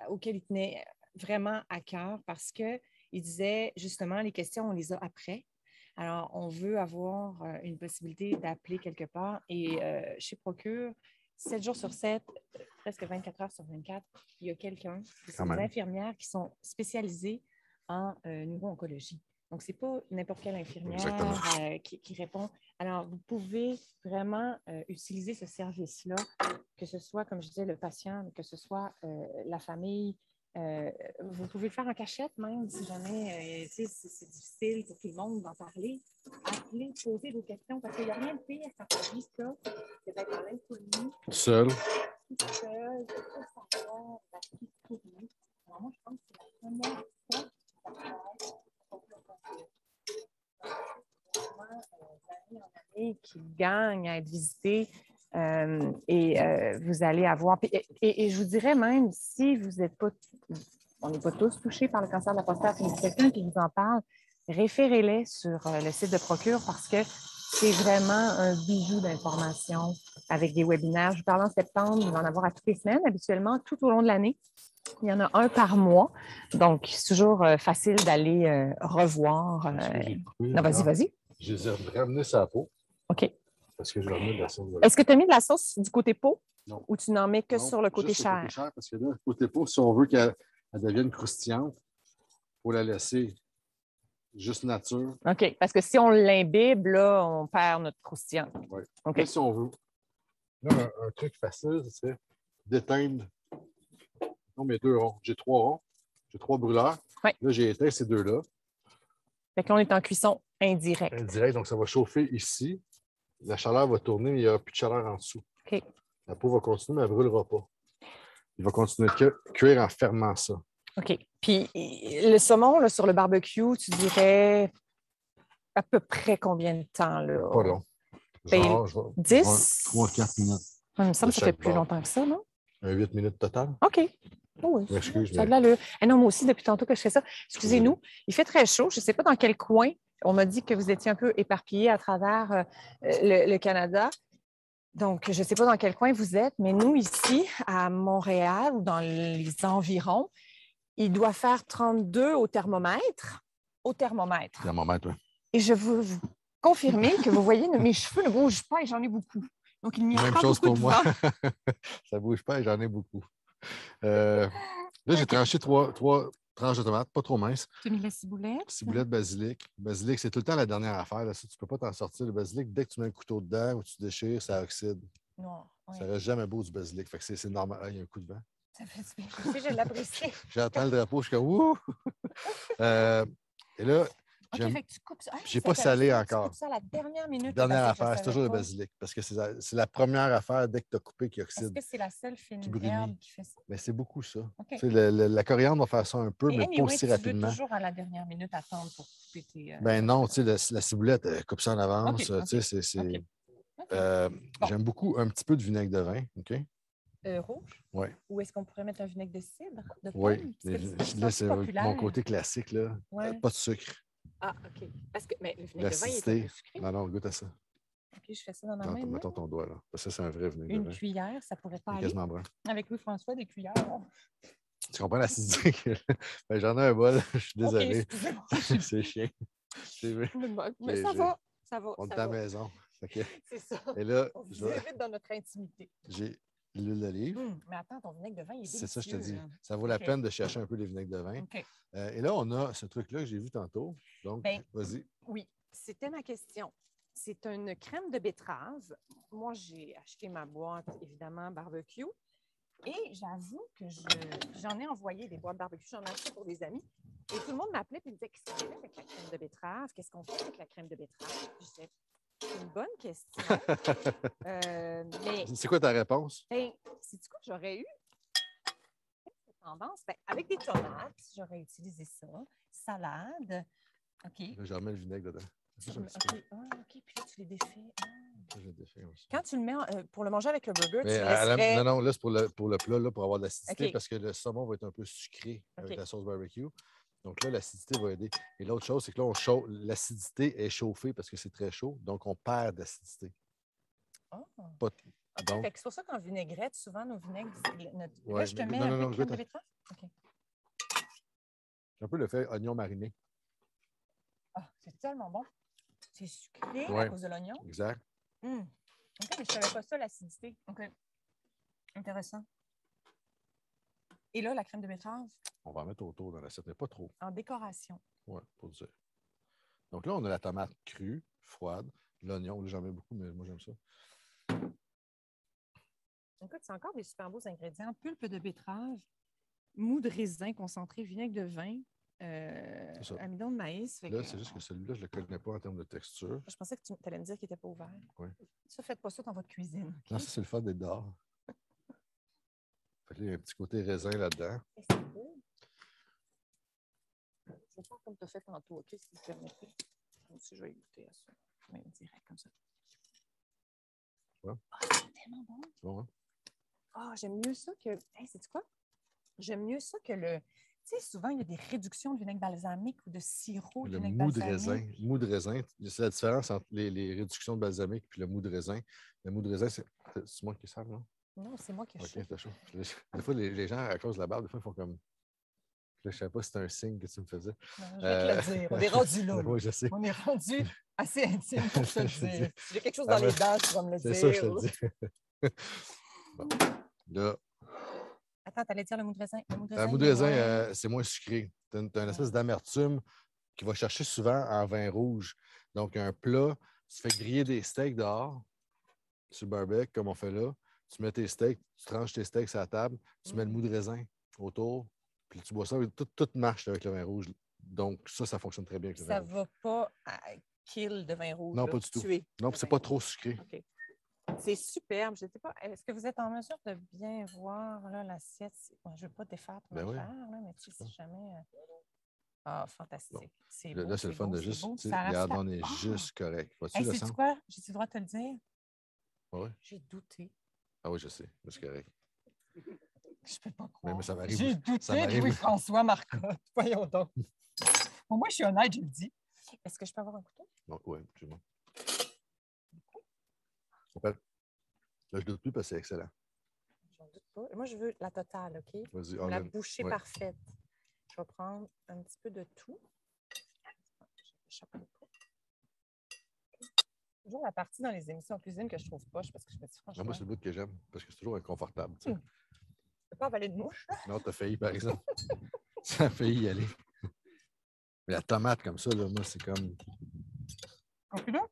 auquel il tenait vraiment à cœur parce qu'il disait justement, les questions, on les a après. Alors, on veut avoir une possibilité d'appeler quelque part. Et chez Procure, 7 jours sur 7, presque 24 heures sur 24, il y a quelqu'un, c'est des infirmières qui sont spécialisées en neuro-oncologie. Donc, ce n'est pas n'importe quelle infirmière qui répond. Alors, vous pouvez vraiment utiliser ce service-là, que ce soit, comme je disais, le patient, que ce soit la famille. Vous pouvez le faire en cachette même, si jamais c'est difficile pour tout le monde d'en parler. Appelez, posez vos questions, parce qu'il n'y a rien de pire quand on vit ça, que d'être dans l'inconnu. Seul. Tout seul, de tout savoir, la psychologie. Alors moi, je pense que c'est la première fois que ça d'année en année qui gagne à être visité. Vous allez avoir... Et je vous dirais même, si vous n'êtes pas... On n'est pas tous touchés par le cancer de la prostate, mais quelqu'un qui vous en parle, référez-les sur le site de Procure parce que c'est vraiment un bijou d'informations avec des webinaires. Je vous parle en septembre, il va en avoir à toutes les semaines, habituellement, tout au long de l'année. Il y en a un par mois. Donc, c'est toujours facile d'aller revoir. Non, vas-y. Je les ai ramenés sur la peau. OK. Parce que je vais remettre de la sauce. Est-ce que tu as mis de la sauce du côté peau? Non. Ou tu n'en mets que sur le côté chair? Le côté chair, parce que là, le côté peau, si on veut qu'elle devienne croustillante, il faut la laisser juste nature. OK. Parce que si on l'imbibe, là, on perd notre croustillant. Oui. OK. Là, si on veut. Là, un truc facile, c'est d'éteindre. Non, mais 2 ronds. J'ai 3 ronds. J'ai 3 brûleurs. Oui. Là, j'ai éteint ces 2-là. Fait que là, on est en cuisson indirecte. Indirect, donc ça va chauffer ici. La chaleur va tourner, mais il n'y aura plus de chaleur en dessous. OK. La peau va continuer, mais elle ne brûlera pas. Il va continuer de cuire en fermant ça. OK. Puis le saumon là, sur le barbecue, tu dirais à peu près combien de temps? Là? Pas long. Genre, 10? 3-4 minutes. Il me semble que ça fait plus longtemps que ça, non? 8 minutes total. OK. Oh oui. Excuse-moi. Ça a de l'allure. Non, moi aussi, depuis tantôt que je fais ça. Excusez-nous, il fait très chaud. Je ne sais pas dans quel coin. On m'a dit que vous étiez un peu éparpillés à travers le Canada. Donc, je ne sais pas dans quel coin vous êtes, mais nous, ici, à Montréal ou dans les environs, il doit faire 32 au thermomètre. Au thermomètre. Thermomètre, oui. Et je veux vous confirmer que vous voyez, mes cheveux ne bougent pas et j'en ai beaucoup. Donc, il n'y a Même pas chose beaucoup pour de moi. vent. Ça ne bouge pas et j'en ai beaucoup. Là, j'ai tranché 3 tranches de tomates, pas trop minces. Tu as mis de la ciboulette? Ciboulette, basilic. Basilic, c'est tout le temps la dernière affaire. Là. Ça, tu ne peux pas t'en sortir. Le basilic, dès que tu mets un couteau dedans ou tu déchires, ça oxyde. Non. Oui. Ça ne reste jamais beau du basilic. Fait que c'est normal. Ah, il y a un coup de vent. Ça fait du bien. Je sais, je l'apprécie. J'entends le drapeau, je suis comme ouh! Et là, j'ai pas salé encore. Tu coupes ça à la dernière minute. Dernière affaire, c'est toujours le basilic. Parce que c'est la première affaire dès que tu as coupé qui oxyde. Est-ce que c'est la seule fine herbe qui fait ça? Mais c'est beaucoup ça. Okay. La coriandre va faire ça un peu, mais pas aussi rapidement. Tu veux toujours à la dernière minute attendre pour couper tes... Ben non, tu sais, la ciboulette, coupe ça en avance. J'aime beaucoup un petit peu de vinaigre de vin. OK? Rouge? Oui. Ou est-ce qu'on pourrait mettre un vinaigre de cidre? Oui. Là, c'est mon côté classique. Là. Ouais. Pas de sucre. Ah, OK. Parce que mais le vinaigre de vin, il est un peu sucré. Non, goûte à ça. OK, je fais ça dans ma main. Mettons ton doigt, là. Parce que c'est un vrai vinaigre de vin. Une cuillère, ça pourrait pas aller. Quasiment brun. Avec Louis-François, des cuillères. Tu comprends l'acidité? Ben, j'en ai un bol. Je suis désolé. Okay, c'est chiant. Mais ça va. Ça va. On est à la maison. Okay. C'est ça. Et là, on vous évite dans notre intimité. J'ai l'huile d'olive. Mais attends, ton vinaigre de vin, il est délicieux. C'est ça, je te dis. Ça vaut la peine de chercher un peu les vinaigres de vin. Okay. Et là, on a ce truc-là que j'ai vu tantôt. Donc, vas-y. Oui, c'était ma question. C'est une crème de betterave. Moi, j'ai acheté ma boîte, évidemment, barbecue. Et j'avoue que j'en ai envoyé des boîtes barbecue. J'en ai acheté pour des amis. Et tout le monde m'appelait et me disait, qu'est-ce qu'on fait avec la crème de betterave? Qu'est-ce qu'on fait avec la crème de betterave? Puis je disais, c'est une bonne question. Mais c'est quoi ta réponse? C'est-tu quoi j'aurais eu? Tendance? Avec des tomates, j'aurais utilisé ça. Salade. OK. Je remets le vinaigre dedans. OK. Puis là, tu les défais. Je les défais aussi. Quand tu le mets pour le manger avec le burger, tu laisserais... Non, là, c'est pour le plat, là, pour avoir de l'acidité, okay. Parce que le saumon va être un peu sucré avec la sauce barbecue. Donc là, l'acidité va aider. Et l'autre chose, c'est que là, l'acidité est chauffée parce que c'est très chaud. Donc, on perd d'acidité. Oh. Donc... C'est pour ça qu'en vinaigrette, souvent, nos vinaigres... Ouais, là, je te mets un peu de crème de betterave? OK. C'est un peu le fait oignon mariné. Ah, c'est tellement bon. C'est sucré Ouais. à cause de l'oignon. Exact. OK, mais je ne savais pas ça, l'acidité. OK. Intéressant. Et là, la crème de betterave? On va en mettre autour dans l'assiette, mais pas trop. En décoration. Oui, pour dire. Donc là, on a la tomate crue, froide, l'oignon. Là, j'en mets beaucoup, mais moi, j'aime ça. Écoute, c'est encore des super beaux ingrédients. Pulpe de betterave, mou de raisin concentré, vinaigre de vin, amidon de maïs. Là, c'est juste que celui-là, je ne le connais pas en termes de texture. Je pensais que tu allais me dire qu'il n'était pas ouvert. Oui. Ça, faites pas ça dans votre cuisine. Okay? Non, ça, c'est le fun d'être dehors. Fait que là, il y a un petit côté raisin là-dedans. C'est beau. Je vais faire comme tu as fait tantôt, OK, si vous permettez. Moi aussi, je vais goûter à ça. Oui, direct, comme ça. Ouais. Ah, c'est tellement bon. C'est bon, hein? Ah, j'aime mieux ça que... Hey, sais-tu quoi? J'aime mieux ça que le... Tu sais, souvent, il y a des réductions de vinaigre balsamique ou de sirop de Le vinaigre mou de balsamique. raisin. Mou de raisin. C'est la différence entre les réductions de balsamique et le mou de raisin. Le mou de raisin, c'est moi qui sais, non? Non, c'est moi qui ai OK, chaud. t'as chaud. Des fois, les gens, à cause de la barbe, des fois, ils font comme... Là, je ne savais pas si c'était un signe que tu me faisais. Non, je vais te le dire. On est rendu là. Oui, je sais. On est rendu assez intime pour te le dire. Si j'ai quelque chose Ah, dans les dents, tu vas me le dire. C'est ça, je te le dis. Bon. Là, Attends, t'allais dire le mou de raisin. Le mou de le raisin, mou de raisin, c'est moins sucré. Tu as une espèce d'amertume qui va chercher souvent en vin rouge. Donc, un plat, tu fais griller des steaks dehors, sur le barbecue, comme on fait là. Tu mets tes steaks, tu tranches tes steaks sur la table, tu mets le mou de raisin autour, puis tu bois ça. Tout marche avec le vin rouge. Donc, ça fonctionne très bien avec le vin ça rouge. va pas kill de vin rouge. Non, là, pas du tout. tuer Non, le c'est vin pas rouge. trop sucré. OK. C'est superbe. Je sais pas, est-ce que vous êtes en mesure de bien voir là, l'assiette? Bon, je ne veux pas défaire ton affaire, là, mais tu sais, si jamais... Ah, fantastique. Bon. C'est Là, beau, c'est le fun de juste... Ça Regarde, reste on est juste correct. Vois-tu hey, le sais-tu sang? quoi? J'ai-tu le droit de te le dire? Ah oui? J'ai douté. Ah oui, je sais. C'est correct. Je peux pas croire. Mais ça m'arrive. J'ai douté de Louis-François Marcotte. Voyons donc. Pour moi, je suis honnête, je le dis. Est-ce que je peux avoir un couteau? Oui, absolument. Là, je ne doute plus parce que c'est excellent. J'en doute pas. Moi, je veux la totale, OK? Vas-y. La bouchée parfaite. Je vais prendre un petit peu de tout. Toujours la partie dans les émissions en cuisine que je trouve poche parce que je me dis franchement... moi, c'est le bout que j'aime parce que c'est toujours inconfortable. Tu peux pas avaler de mouche. Non, tu as failli, par exemple. Ça a failli y aller. Mais la tomate comme ça, là, moi, c'est comme... Donc là,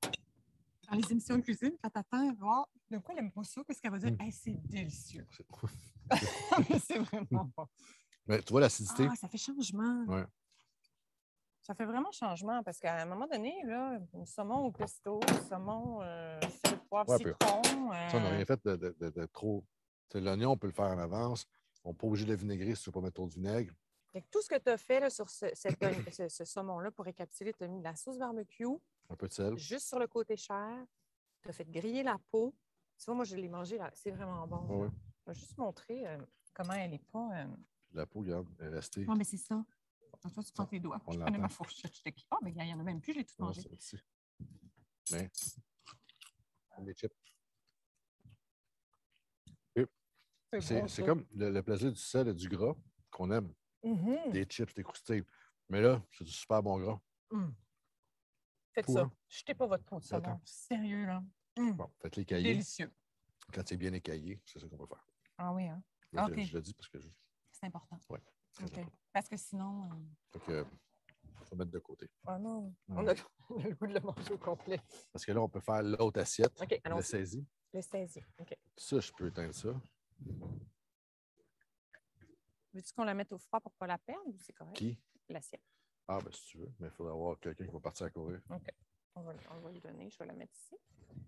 dans les émissions de cuisine, quand t'attends voir de quoi elle aime pas ça, parce qu'elle va dire hey, c'est délicieux. C'est vraiment bon. Mais tu vois l'acidité? Ah, ça fait changement. Ouais. Ça fait vraiment changement parce qu'à un moment donné, là, saumon au pesto, saumon, sel, poivre, citron. Ça, on n'a rien fait de trop. L'oignon, on peut le faire en avance. On n'est pas obligé de le vinaigrer si tu ne veux pas mettre trop de vinaigre. Tout ce que tu as fait là, sur ce saumon-là, pour récapituler, tu as mis de la sauce barbecue. Un peu de sel. Juste sur le côté chair. Tu as fait griller la peau. Tu vois, moi, je l'ai mangée là. C'est vraiment bon. Ouais. Je vais juste montrer comment elle n'est pas. La peau, regarde, elle est restée. Non, mais c'est ça. Donc, toi, tu prends tes doigts. Je prenais ma fourchette. Ah, mais il y en a même plus, je l'ai tout mangé. Mais, les chips. C'est comme le plaisir du sel et du gras qu'on aime. Des chips, des croustilles. Mais là, c'est du super bon gras. Faites ça. Jetez pas votre peau de saumon. Sérieux, là. Bon, faites-les cailler. Délicieux. Quand c'est bien écaillé, c'est ça qu'on va faire. Ah oui, hein? Là, je le dis parce que c'est important. Oui. OK. Parce que sinon... Donc, il faut mettre de côté. Ah non, on a le goût de le manger au complet. Parce que là, on peut faire l'autre assiette. OK, le saisie. Le saisie, OK. Ça, je peux éteindre ça. Veux-tu qu'on la mette au froid pour ne pas la perdre ou c'est correct? Qui? L'assiette. Ah, ben si tu veux. Mais il faudra avoir quelqu'un qui va partir à courir. OK. On va lui donner. Je vais la mettre ici.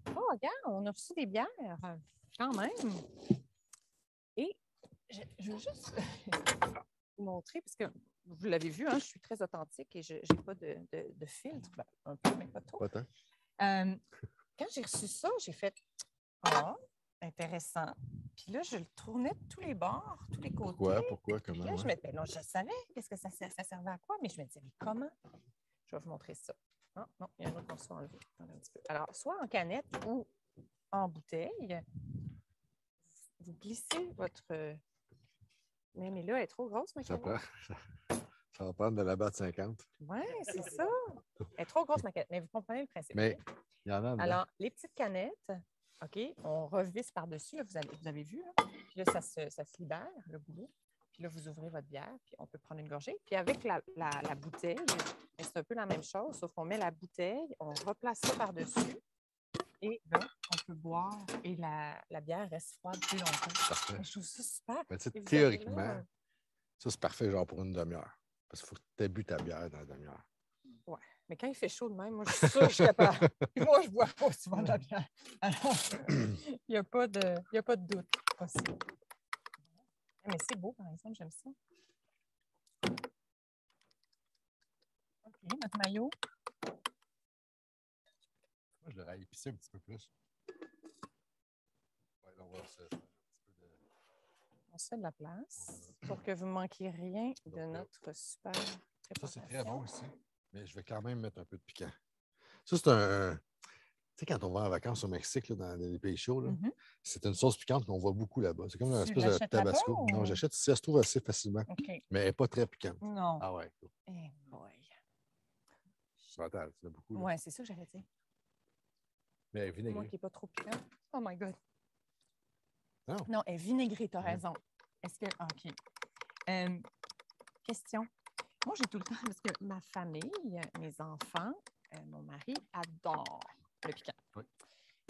Oh, regarde, on a reçu des bières. Quand même. Et je veux juste vous montrer, parce que vous l'avez vu, hein, je suis très authentique et je n'ai pas de filtre. Ben, un peu, mais pas trop. Pas tant. Quand j'ai reçu ça, j'ai fait « Ah, intéressant. » Puis là, je le tournais de tous les bords, tous les côtés. Pourquoi? Comment? Là, je savais qu'est-ce que ça servait à quoi, mais je me disais « Mais comment? » Je vais vous montrer ça. Non, il y a un autre morceau enlevé. Un petit peu. Alors, soit en canette ou en bouteille, vous glissez votre... Mais là, elle est trop grosse, ma canette. Ça va prendre de la batte 50. Oui, c'est ça. Elle est trop grosse, ma canette. Mais vous comprenez le principe. Mais il y en a dedans. Alors, les petites canettes, OK, on revisse par-dessus. Là, vous avez vu. Là. Puis là, ça se libère, le goulot. Puis là, vous ouvrez votre bière, puis on peut prendre une gorgée. Puis avec la bouteille, c'est un peu la même chose, sauf qu'on met la bouteille, on replace ça par-dessus. Et là, on peut boire et la bière reste froide plus longtemps. Parfait. Je trouve ça super. Mais théoriquement, ça, c'est parfait genre pour une demi-heure. Parce qu'il faut que tu aies bu ta bière dans la demi-heure. Oui. Mais quand il fait chaud de même, moi, je suis sûre que je suis capable. Moi, je ne bois pas souvent de la bière. Alors, il n'y a pas de doute possible. Mais c'est beau, par exemple, j'aime ça. OK, notre maillot. Moi, je l'aurais épicé un petit peu plus. Ouais, là, on va se faire un petit peu de... On se fait de la place pour que vous ne manquiez rien de notre super préparation. Ça, c'est très bon aussi, mais je vais quand même mettre un peu de piquant. Ça, c'est un... Tu sais, quand on va en vacances au Mexique, là, dans les pays chauds, c'est une sauce piquante qu'on voit beaucoup là-bas. C'est comme une espèce de tabasco. Ou... Non, j'achète ici, ça se trouve assez facilement. Okay. Mais elle n'est pas très piquante. Non. Ah ouais. Eh boy. Attends, tu l'as beaucoup. Oui, c'est ça que j'allais dire. Mais elle est vinaigrée. Moi qui n'est pas trop piquant. Oh my God. Non. Non, elle est vinaigrée, tu as raison. Est-ce que... OK. Question. Moi, j'ai tout le temps, parce que ma famille, mes enfants, mon mari adore le piquant. Oui.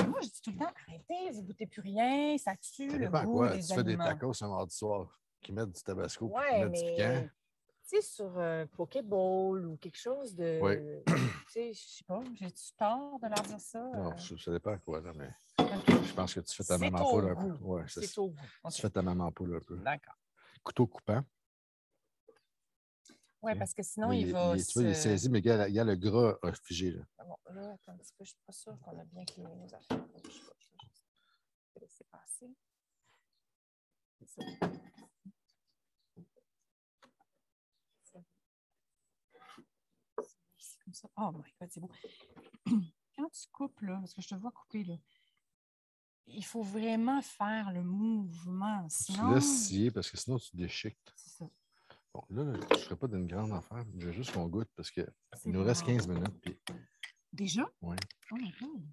Moi, je dis tout le temps, arrêtez, vous ne goûtez plus rien, ça tue le goût quoi? des Tu aliments. fais des tacos un mardi soir qui mettent du tabasco Oui, qui mettent du piquant. Tu sais, sur un Pokéball ou quelque chose de... Oui. Tu sais, je sais pas, j'ai-tu tort de leur dire ça? Non, ça dépend à quoi, là, mais Okay. je pense que tu fais ta maman poule un peu. Oui, c'est au goût. Tu fais ta maman poule un peu. D'accord. Couteau coupant. Oui, parce que sinon, oui, il va tu vois, il est saisi, mais il y a le gras figé. Là. Bon, là, attends un petit peu, je ne suis pas sûre qu'on a bien cleané nos affaires. Je vais juste laisser passer. C'est comme ça. Oh my God, c'est beau. Quand tu coupes, là, parce que je te vois couper, là, il faut vraiment faire le mouvement. Sinon... Tu laisses scier parce que sinon, tu déchiquetes. C'est ça. Bon, là, je ne ferai pas d'une grande affaire. Je veux juste qu'on goûte parce qu'il nous reste 15 minutes. Puis... Déjà? Oui. Oh my God.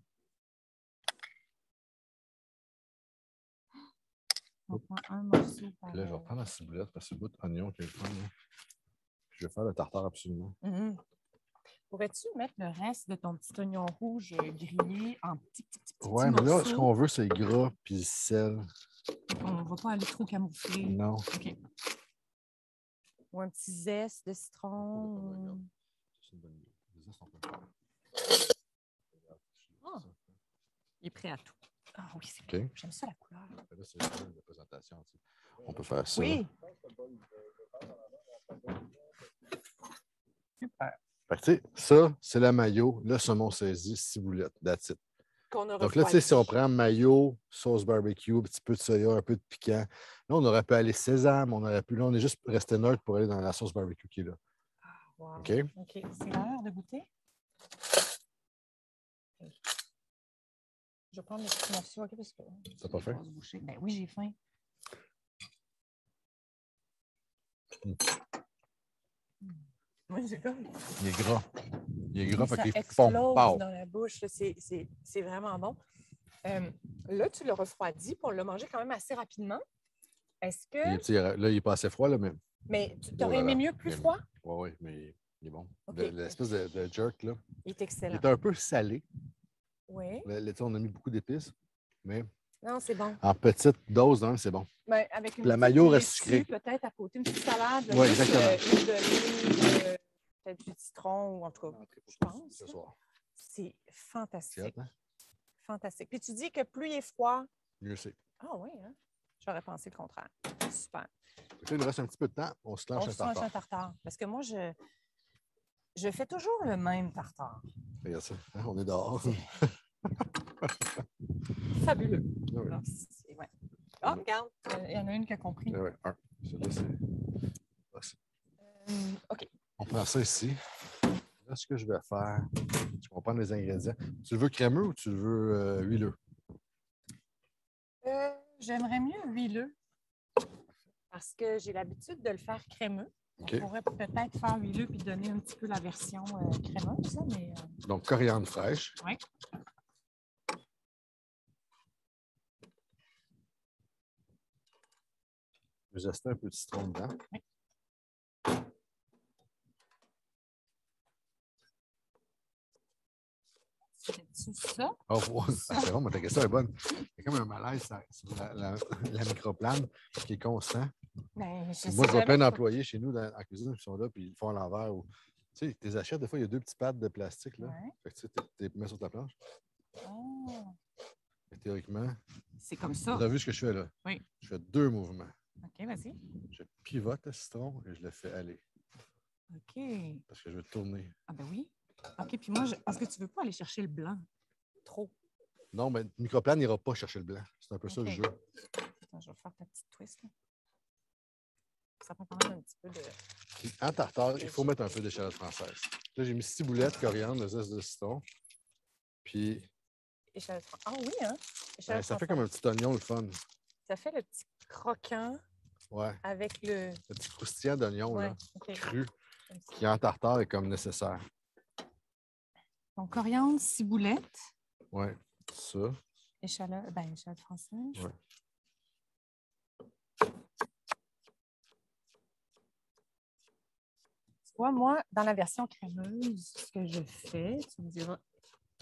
On prend un morceau par... Là, je vais prendre la ciboulette parce que c'est le bout d'oignon que je prends. Je vais faire le tartare absolument. Pourrais-tu mettre le reste de ton petit oignon rouge grillé en petits ouais, mais là, ce qu'on veut, c'est le gras puis le sel. On ne va pas aller trop camoufler. Non. OK. Ou un petit zeste de citron. C'est une bonne idée. Les zestes, on peut faire. Oh. Il est prêt à tout. Ah oui, c'est okay. J'aime ça la couleur. Là, c'est une présentation. Tu sais. On peut faire ça. Oui. Super. Fait que, tu sais, ça, c'est la mayo, le saumon saisi, ciboulette, that's it. Donc là, tu sais, si on prend mayo, sauce barbecue, un petit peu de soya, un peu de piquant, là, on aurait pu aller sésame, on aurait pu, là, on est juste resté neutre pour aller dans la sauce barbecue qui est là. Ah, wow. OK? OK. C'est l'heure de goûter? Okay. Je vais prendre le petit morceau, OK, parce que... T'as pas faim? Ben oui, j'ai faim. Oui, c'est comme... Il est gras. Il est gras, ça fait qu'il explose fond. dans la bouche. C'est vraiment bon. Là, tu l'as refroidi pour le manger quand même assez rapidement. Est-ce que... Là, il est pas assez froid, là, mais... Mais tu aurais aimé mieux plus froid? Oui, mais il est bon. Okay. L'espèce de jerk, là. Il est excellent. Il est un peu salé. Oui. On a mis beaucoup d'épices, mais... Non, c'est bon. En petite dose, hein, c'est bon. Ben, avec une la mayo reste sucrée. Peut-être à côté, une petite salade. Oui, exactement. Peut-être du citron, ou en tout cas, je pense. Ce soir. C'est fantastique. C'est hot, hein? Fantastique. Puis tu dis que plus il est froid... Mieux c'est. Ah oui, hein? J'aurais pensé le contraire. Super. Il nous reste un petit peu de temps. On se lance un tartare. Parce que moi, je fais toujours le même tartare. Regarde ça. Hein, on est dehors. Fabuleux. Oui. Ouais. Oh, regarde, il y en a une qui a compris. Oui, un. Celui-là, c'est... OK. On prend ça ici. Là, ce que je vais faire, je vais prendre les ingrédients. Tu le veux crémeux ou tu le veux huileux? J'aimerais mieux huileux. Parce que j'ai l'habitude de le faire crémeux. Okay. On pourrait peut-être faire huileux puis donner un petit peu la version crémeuse, ça, mais... Donc, coriandre fraîche. Oui. Je vais ajouter un peu de citron dedans. Oui. C'est ça? Oh, wow. C'est bon, mais ta question est bonne. Il y a comme un malaise sur la microplane qui est constant. Ben, Moi, je vois plein d'employés chez nous en cuisine qui sont là puis ils le font à l'envers. Tu sais, tu les achètes, des fois, il y a 2 petits pads de plastique. Là. Ouais. Fait que tu les mets sur ta planche. Oh. Et théoriquement, c'est comme ça. tu as vu ce que je fais là? Oui. Je fais 2 mouvements. OK, vas-y. Je pivote le citron et je le fais aller. OK. Parce que je veux tourner. Ah ben oui. OK, puis moi, est-ce que tu ne veux pas aller chercher le blanc? Trop. Non, mais le microplane n'ira pas chercher le blanc. C'est un peu ça le jeu. Attends, je vais faire ta petite twist. Là. Ça prend quand même un petit peu de... Puis, en tartare, il faut mettre un peu d'échalote française. Là, j'ai mis 6 boulettes, coriandre, le zeste de citron. Puis... Échalote française. Ah oui, hein? Ben, ça fait comme un petit oignon, le fun. Ça fait le petit croquant avec le... Le petit croustillant d'oignon, là, okay. cru, qui en tartare est comme nécessaire. Donc, coriandre, ciboulettes. Oui, ça. Échalote française. Oui. Tu vois, moi, dans la version crémeuse, ce que je fais, tu me diras,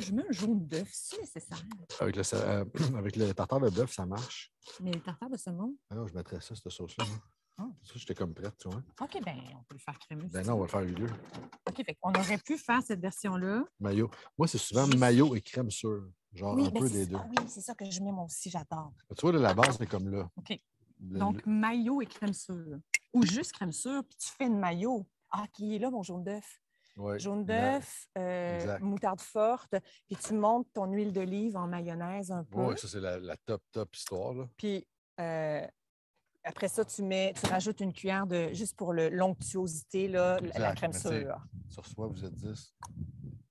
je mets un jaune d'œuf, c'est nécessaire. Avec le tartare de bœuf, ça marche. Mais le tartare de saumon? Ah non, je mettrais ça, cette sauce-là. Ça, j'étais comme prête, tu vois. OK, bien, on peut le faire crémeux. Ben non, on va le faire huileux. OK, fait qu'on aurait pu faire cette version-là. Mayo. Moi, c'est souvent mayo et crème sûre. Genre un peu des deux. Oui, c'est ça que je mets moi aussi, j'adore. Tu vois, là, la base, c'est comme là. OK. Donc, mayo et crème sûre. Ou juste crème sûre, puis tu fais une mayo. Ah, qui est là, mon jaune d'œuf. Ouais, jaune d'œuf, moutarde forte, puis tu montes ton huile d'olive en mayonnaise un peu. Oui, ça, c'est la top histoire. Là. Puis après ça, tu rajoutes une cuillère juste pour l'onctuosité, là, la crème sûre. Sur soi, vous êtes 10.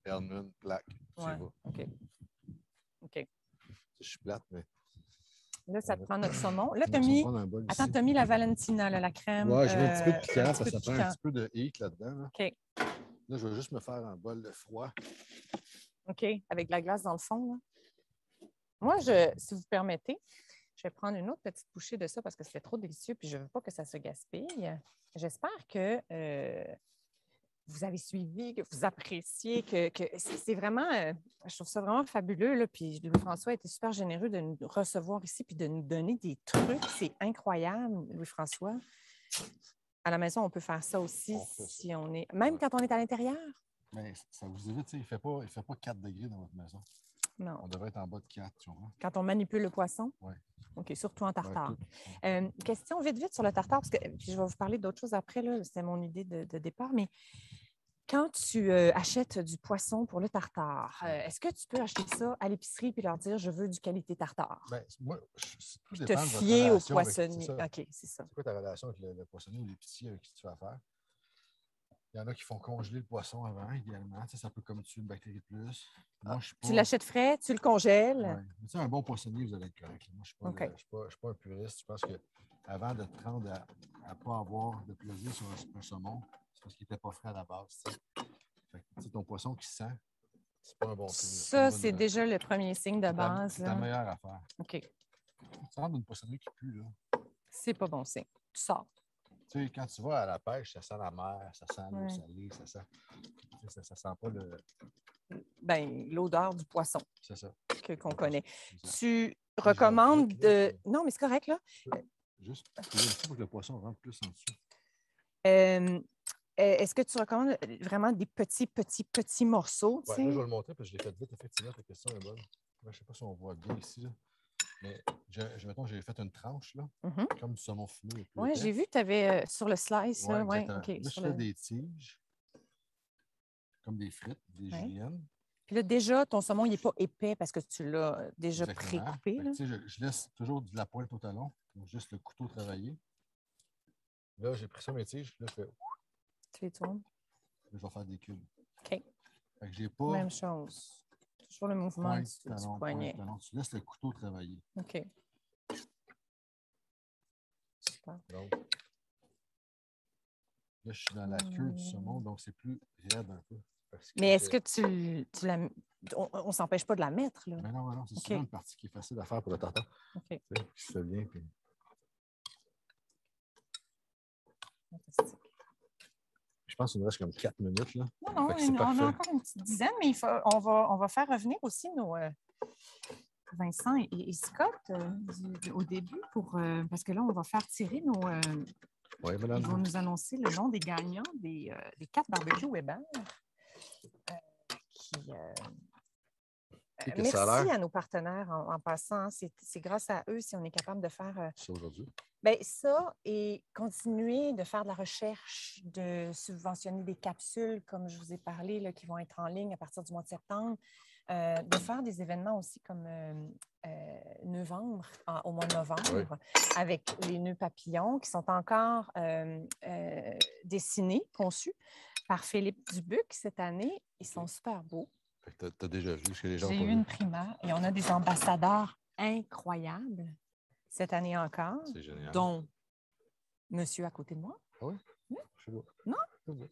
Une plaque. Ouais. OK. Je suis plate, mais. Là, ça te prend notre saumon. Là, tu as mis. Attends, tu as mis la Valentina, là, la crème. Oui, je mets un petit peu de piquant, parce que ça prend un petit peu de heat là-dedans. Là. OK. Là, je vais juste me faire un bol de froid. OK. Avec de la glace dans le fond. Là. Moi, si vous permettez, je vais prendre une autre petite bouchée de ça parce que c'est trop délicieux puis je ne veux pas que ça se gaspille. J'espère que vous avez suivi, que vous appréciez, que c'est vraiment, je trouve ça vraiment fabuleux. Là, puis Louis-François a été super généreux de nous recevoir ici puis de nous donner des trucs. C'est incroyable, Louis-François. À la maison, on peut faire ça aussi si on est. Même quand on est à l'intérieur. Mais ça vous évite, il ne fait pas 4 degrés dans votre maison. Non. On devrait être en bas de 4, tu vois. Quand on manipule le poisson? Oui. OK, surtout en tartare. Ouais, question vite sur le tartare, parce que puis je vais vous parler d'autres choses après, c'était mon idée de départ, mais quand tu achètes du poisson pour le tartare, est-ce que tu peux acheter ça à l'épicerie puis leur dire « je veux du qualité tartare ». Bien, moi, puis te fier au poissonnier. OK, c'est ça. C'est quoi ta relation avec le poissonnier ou l'épicier avec qui tu vas faire? Il y en a qui font congeler le poisson avant, idéalement. Ça peut comme tuer une bactérie de plus. Moi, je suis pas... Tu l'achètes frais, tu le congèles. Ouais. Mais tu sais, un bon poissonnier, vous allez être correct. Moi, je ne suis pas un puriste. Je pense qu'avant de te rendre à ne pas avoir de plaisir sur un saumon, c'est parce qu'il n'était pas frais à la base. Fait que, ton poisson qui sent, c'est pas un bon signe. Ça, c'est déjà le premier signe de base. C'est ta meilleure affaire. OK. Tu rentres d'une poissonnerie qui pue, là. C'est pas bon signe. Tu sors. Tu sais, quand tu vas à la pêche, ça sent la mer, ça sent l'eau salée, ça sent pas le... Ben, l'odeur du poisson. C'est ça. Qu'on connaît. Tu recommandes de... Non, mais c'est correct, là. Juste pour que le poisson rentre plus en dessous. Est-ce que tu recommandes vraiment des petits morceaux? Oui, là, je vais le montrer parce que je l'ai fait vite. Effectivement, ta question est bonne. Là, je ne sais pas si on voit bien ici. Là. Mais mettons, j'ai fait une tranche, là, comme du saumon fumé. Oui, j'ai vu que tu avais sur le slice. Ouais, là, okay, là, je fais des tiges, comme des frites, des juliennes. Puis là, déjà, ton saumon, il n'est pas épais parce que tu l'as déjà pré-coupé. Je laisse toujours de la pointe au talon, juste le couteau travaillé. Là, j'ai pris ça, mes tiges. Là, je fais... Tu les tournes? Là, je vais faire des cubes. OK. Fait que j'ai pas... Même chose. Toujours le mouvement du poignet. Tu laisses le couteau travailler. OK. Super. Donc, Là, je suis dans la queue du saumon, donc c'est plus raide un peu. Mais est-ce que tu la... On ne s'empêche pas de la mettre, là? Mais non, c'est souvent une partie qui est facile à faire pour le tartare. OK. Qui se fait bien. Puis... Je pense qu'il nous reste comme 4 minutes. Là. Non, on a encore une petite dizaine, mais on va faire revenir aussi nos Vincent et Scott au début parce que là, on va faire tirer nos... Oui, madame. Ils vont nous annoncer le nom des gagnants des 4 barbecues Weber. Merci à nos partenaires en passant. C'est grâce à eux si on est capable de faire ça aujourd'hui. Bien, ça et continuer de faire de la recherche, de subventionner des capsules, comme je vous ai parlé, là, qui vont être en ligne à partir du mois de septembre, de faire des événements aussi comme au mois de novembre, avec les nœuds papillons qui sont encore dessinés, conçus par Philippe Dubuc cette année. Ils sont super beaux. Tu as déjà vu ce que les gens ont vu. J'ai eu une primaire et on a des ambassadeurs incroyables cette année encore, dont monsieur à côté de moi. Ah oui? Oui? Je sais pas. Non? Je sais pas.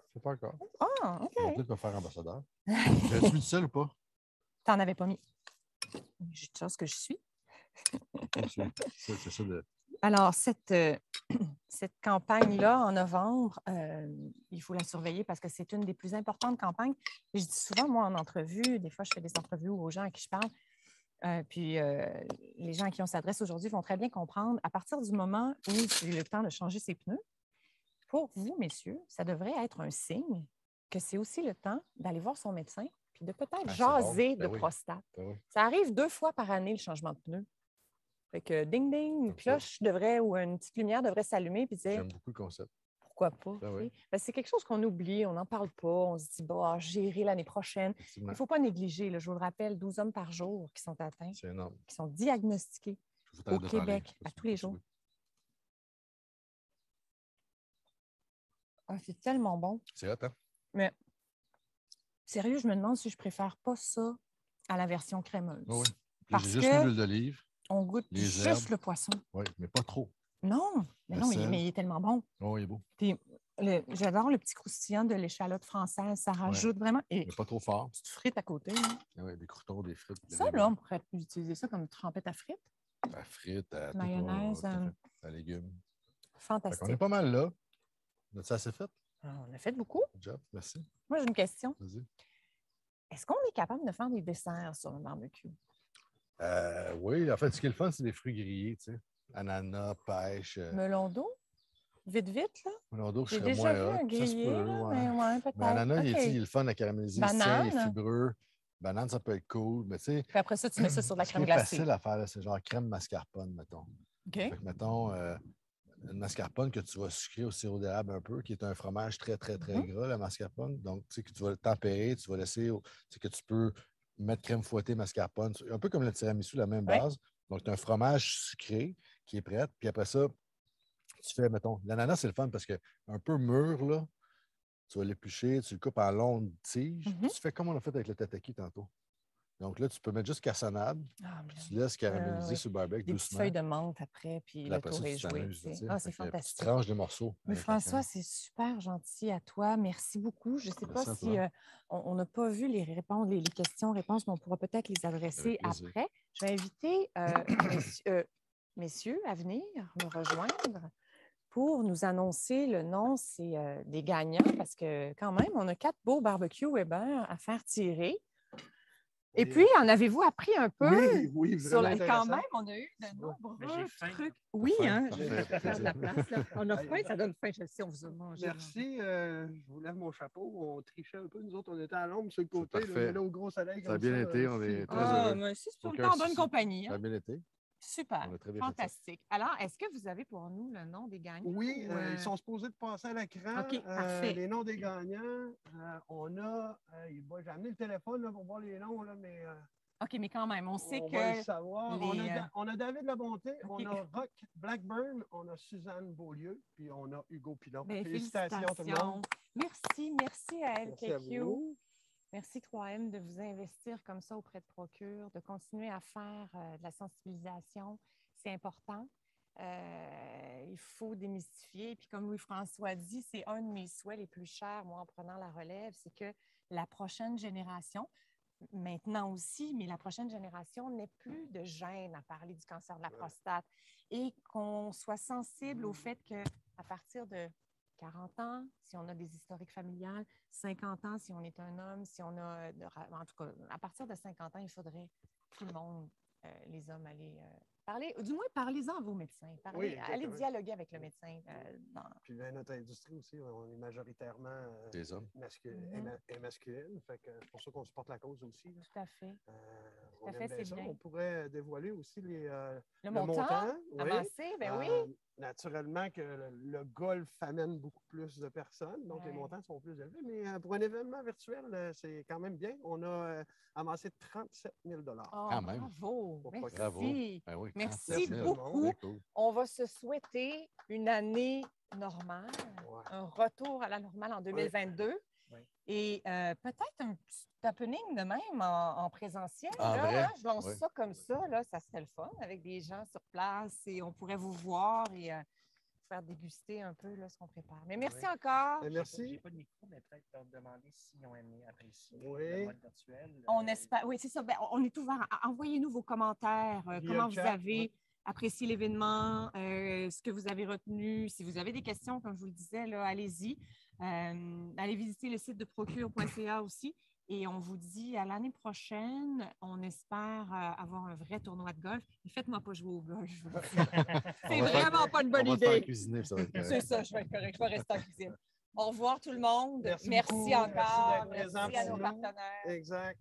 Je sais pas encore. Ah, OK. On va peut-être me faire ambassadeur. J'ai-tu mis tout seul ou pas? T'en avais pas mis. J'ai une chose que je suis. C'est ça de... Alors, cette campagne-là, en novembre, il faut la surveiller parce que c'est une des plus importantes campagnes. Et je dis souvent, moi, en entrevue, des fois, je fais des entrevues aux gens à qui je parle, puis les gens à qui on s'adresse aujourd'hui vont très bien comprendre, à partir du moment où c'est le temps de changer ses pneus, pour vous, messieurs, ça devrait être un signe que c'est aussi le temps d'aller voir son médecin puis de peut-être jaser de prostate. Ça arrive 2 fois par année, le changement de pneus. Fait que ding-ding, une cloche devrait ou une petite lumière devrait s'allumer puis dire... J'aime beaucoup le concept. Pourquoi pas? C'est quelque chose qu'on oublie, on n'en parle pas, on se dit, j'irai l'année prochaine. Il ne faut pas négliger, là, je vous le rappelle, 12 hommes par jour qui sont atteints, qui sont diagnostiqués au Québec à tous les jours. Ah, c'est tellement bon. C'est hot, hein? Mais sérieux, je me demande si je préfère pas ça à la version crémeuse. Oui. Parce j'ai juste mis l'huile d'olive. On goûte juste le poisson. Oui, mais pas trop. Non, mais il est tellement bon. Oh, il est beau. Puis, j'adore le petit croustillant de l'échalote française. Ça rajoute vraiment... Mais pas trop fort. Petite frite à côté. Oui, des croutons, des frites. Ça, là, on pourrait utiliser ça comme trempette à frites. À frites, à mayonnaise. À légumes. Fantastique. On est pas mal là. On a-tu assez fait? On a fait beaucoup. Good job, merci. Moi, j'ai une question. Vas-y. Est-ce qu'on est capable de faire des desserts sur le barbecue? Oui, en fait, ce qui est le fun, c'est des fruits grillés, tu sais. Ananas, pêche. Melon d'eau? Vite, là? Melon d'eau, je serais déjà moins vu un hot. grillé, Ça se peut, mais peut-être. Mais ananas, il est le fun à caraméliser. Banane. Il est fibreux. Banane, ça peut être cool. Mais tu sais. Puis après ça, tu mets ça sur de la crème glacée. C'est facile à faire, c'est genre crème mascarpone, mettons. OK. Fait que, mettons, une mascarpone que tu vas sucrer au sirop d'érable un peu, qui est un fromage très, très, très gras, la mascarpone. Donc, tu sais, que tu vas le tempérer, tu vas laisser, tu sais, que tu peux mettre crème fouettée, mascarpone, un peu comme le tiramisu, la même base. Donc, tu as un fromage sucré qui est prêt. Puis après ça, tu fais, mettons, l'ananas, c'est le fun parce que un peu mûr, là, tu vas l'éplucher, tu le coupes en longues tiges. Tu fais comme on a fait avec le tataki tantôt. Donc là, tu peux mettre juste cassonade, puis tu laisses caraméliser sur le barbecue doucement. Des petites feuilles de menthe après, puis le tour est joué. C'est fantastique. Tu tranches des morceaux. Mais François, c'est super gentil à toi. Merci beaucoup. Je ne sais pas si on n'a pas vu les réponses, les questions-réponses, mais on pourra peut-être les adresser après. Je vais inviter messieurs à venir me rejoindre pour nous annoncer le nom des gagnants, parce que quand même, on a 4 beaux barbecues Weber à faire tirer. Et puis, en avez-vous appris un peu? Oui, vraiment. Quand même, on a eu de nombreux trucs. Oui, hein? Je vais faire de la place. Là. On a faim, ça donne faim. Je sais, on vous a mangé. Merci. Je vous lève mon chapeau. On trichait un peu. Nous autres, on était à l'ombre sur le côté. Là, mais là, au gros soleil. Ça a bien été. On est très heureux. Mais c'est tout le temps en bonne compagnie. Hein? Ça a bien été. Super. Fantastique. Alors, est-ce que vous avez pour nous le nom des gagnants? Oui, ils sont supposés de passer à l'écran. OK, parfait. Les noms des gagnants. On a... j'ai amené le téléphone là, pour voir les noms, là, mais... OK, mais quand même, on sait que... Va le savoir. On a David Labonté, on a Rock Blackburn, on a Suzanne Beaulieu, puis on a Hugo Pilon. Félicitations tout le monde. Merci à LKQ. Merci 3M de vous investir comme ça auprès de Procure, de continuer à faire de la sensibilisation. C'est important. Il faut démystifier. Puis comme Louis-François dit, c'est un de mes souhaits les plus chers, moi, en prenant la relève, c'est que la prochaine génération, maintenant aussi, mais la prochaine génération n'ait plus de gêne à parler du cancer de la prostate et qu'on soit sensible au fait qu'à partir de 40 ans, si on a des historiques familiales, 50 ans, si on est un homme, si on a, en tout cas, à partir de 50 ans, il faudrait tout le monde, les hommes, aller parler, du moins parlez-en à vos médecins, allez dialoguer avec le médecin. Puis notre industrie aussi, on est majoritairement des hommes masculines, fait que c'est pour ça qu'on supporte la cause aussi. Là. Tout à fait. Tout à fait, c'est bien. On pourrait dévoiler aussi le montant avancé, ben oui. Naturellement que le golf amène beaucoup plus de personnes, donc les montants sont plus élevés, mais pour un événement virtuel, c'est quand même bien. On a amassé 37 000 $. Quand même. Bravo, merci. Bravo. Ben oui, merci beaucoup. Cool. On va se souhaiter une année normale, un retour à la normale en 2022. Et peut-être un petit happening de même en présentiel. Là, je lance ça comme ça, là, ça serait le fun avec des gens sur place et on pourrait vous voir et faire déguster un peu là, ce qu'on prépare. Mais merci encore. Merci. Je n'ai pas de micro, mais peut-être leur demander s'ils ont aimé, apprécié le mode virtuel. On espère. Oui, c'est ça. Ben, on est ouvert. Envoyez-nous vos commentaires. Comment vous avez apprécié l'événement, ce que vous avez retenu. Si vous avez des questions, comme je vous le disais, là, allez-y. Allez visiter le site de procure.ca aussi. Et on vous dit à l'année prochaine, on espère avoir un vrai tournoi de golf. Et faites-moi pas jouer au golf. C'est vraiment pas une bonne idée. C'est ça, je vais être correct. Je vais rester en cuisine. Au revoir tout le monde. Merci encore. Merci à nos partenaires. Exact.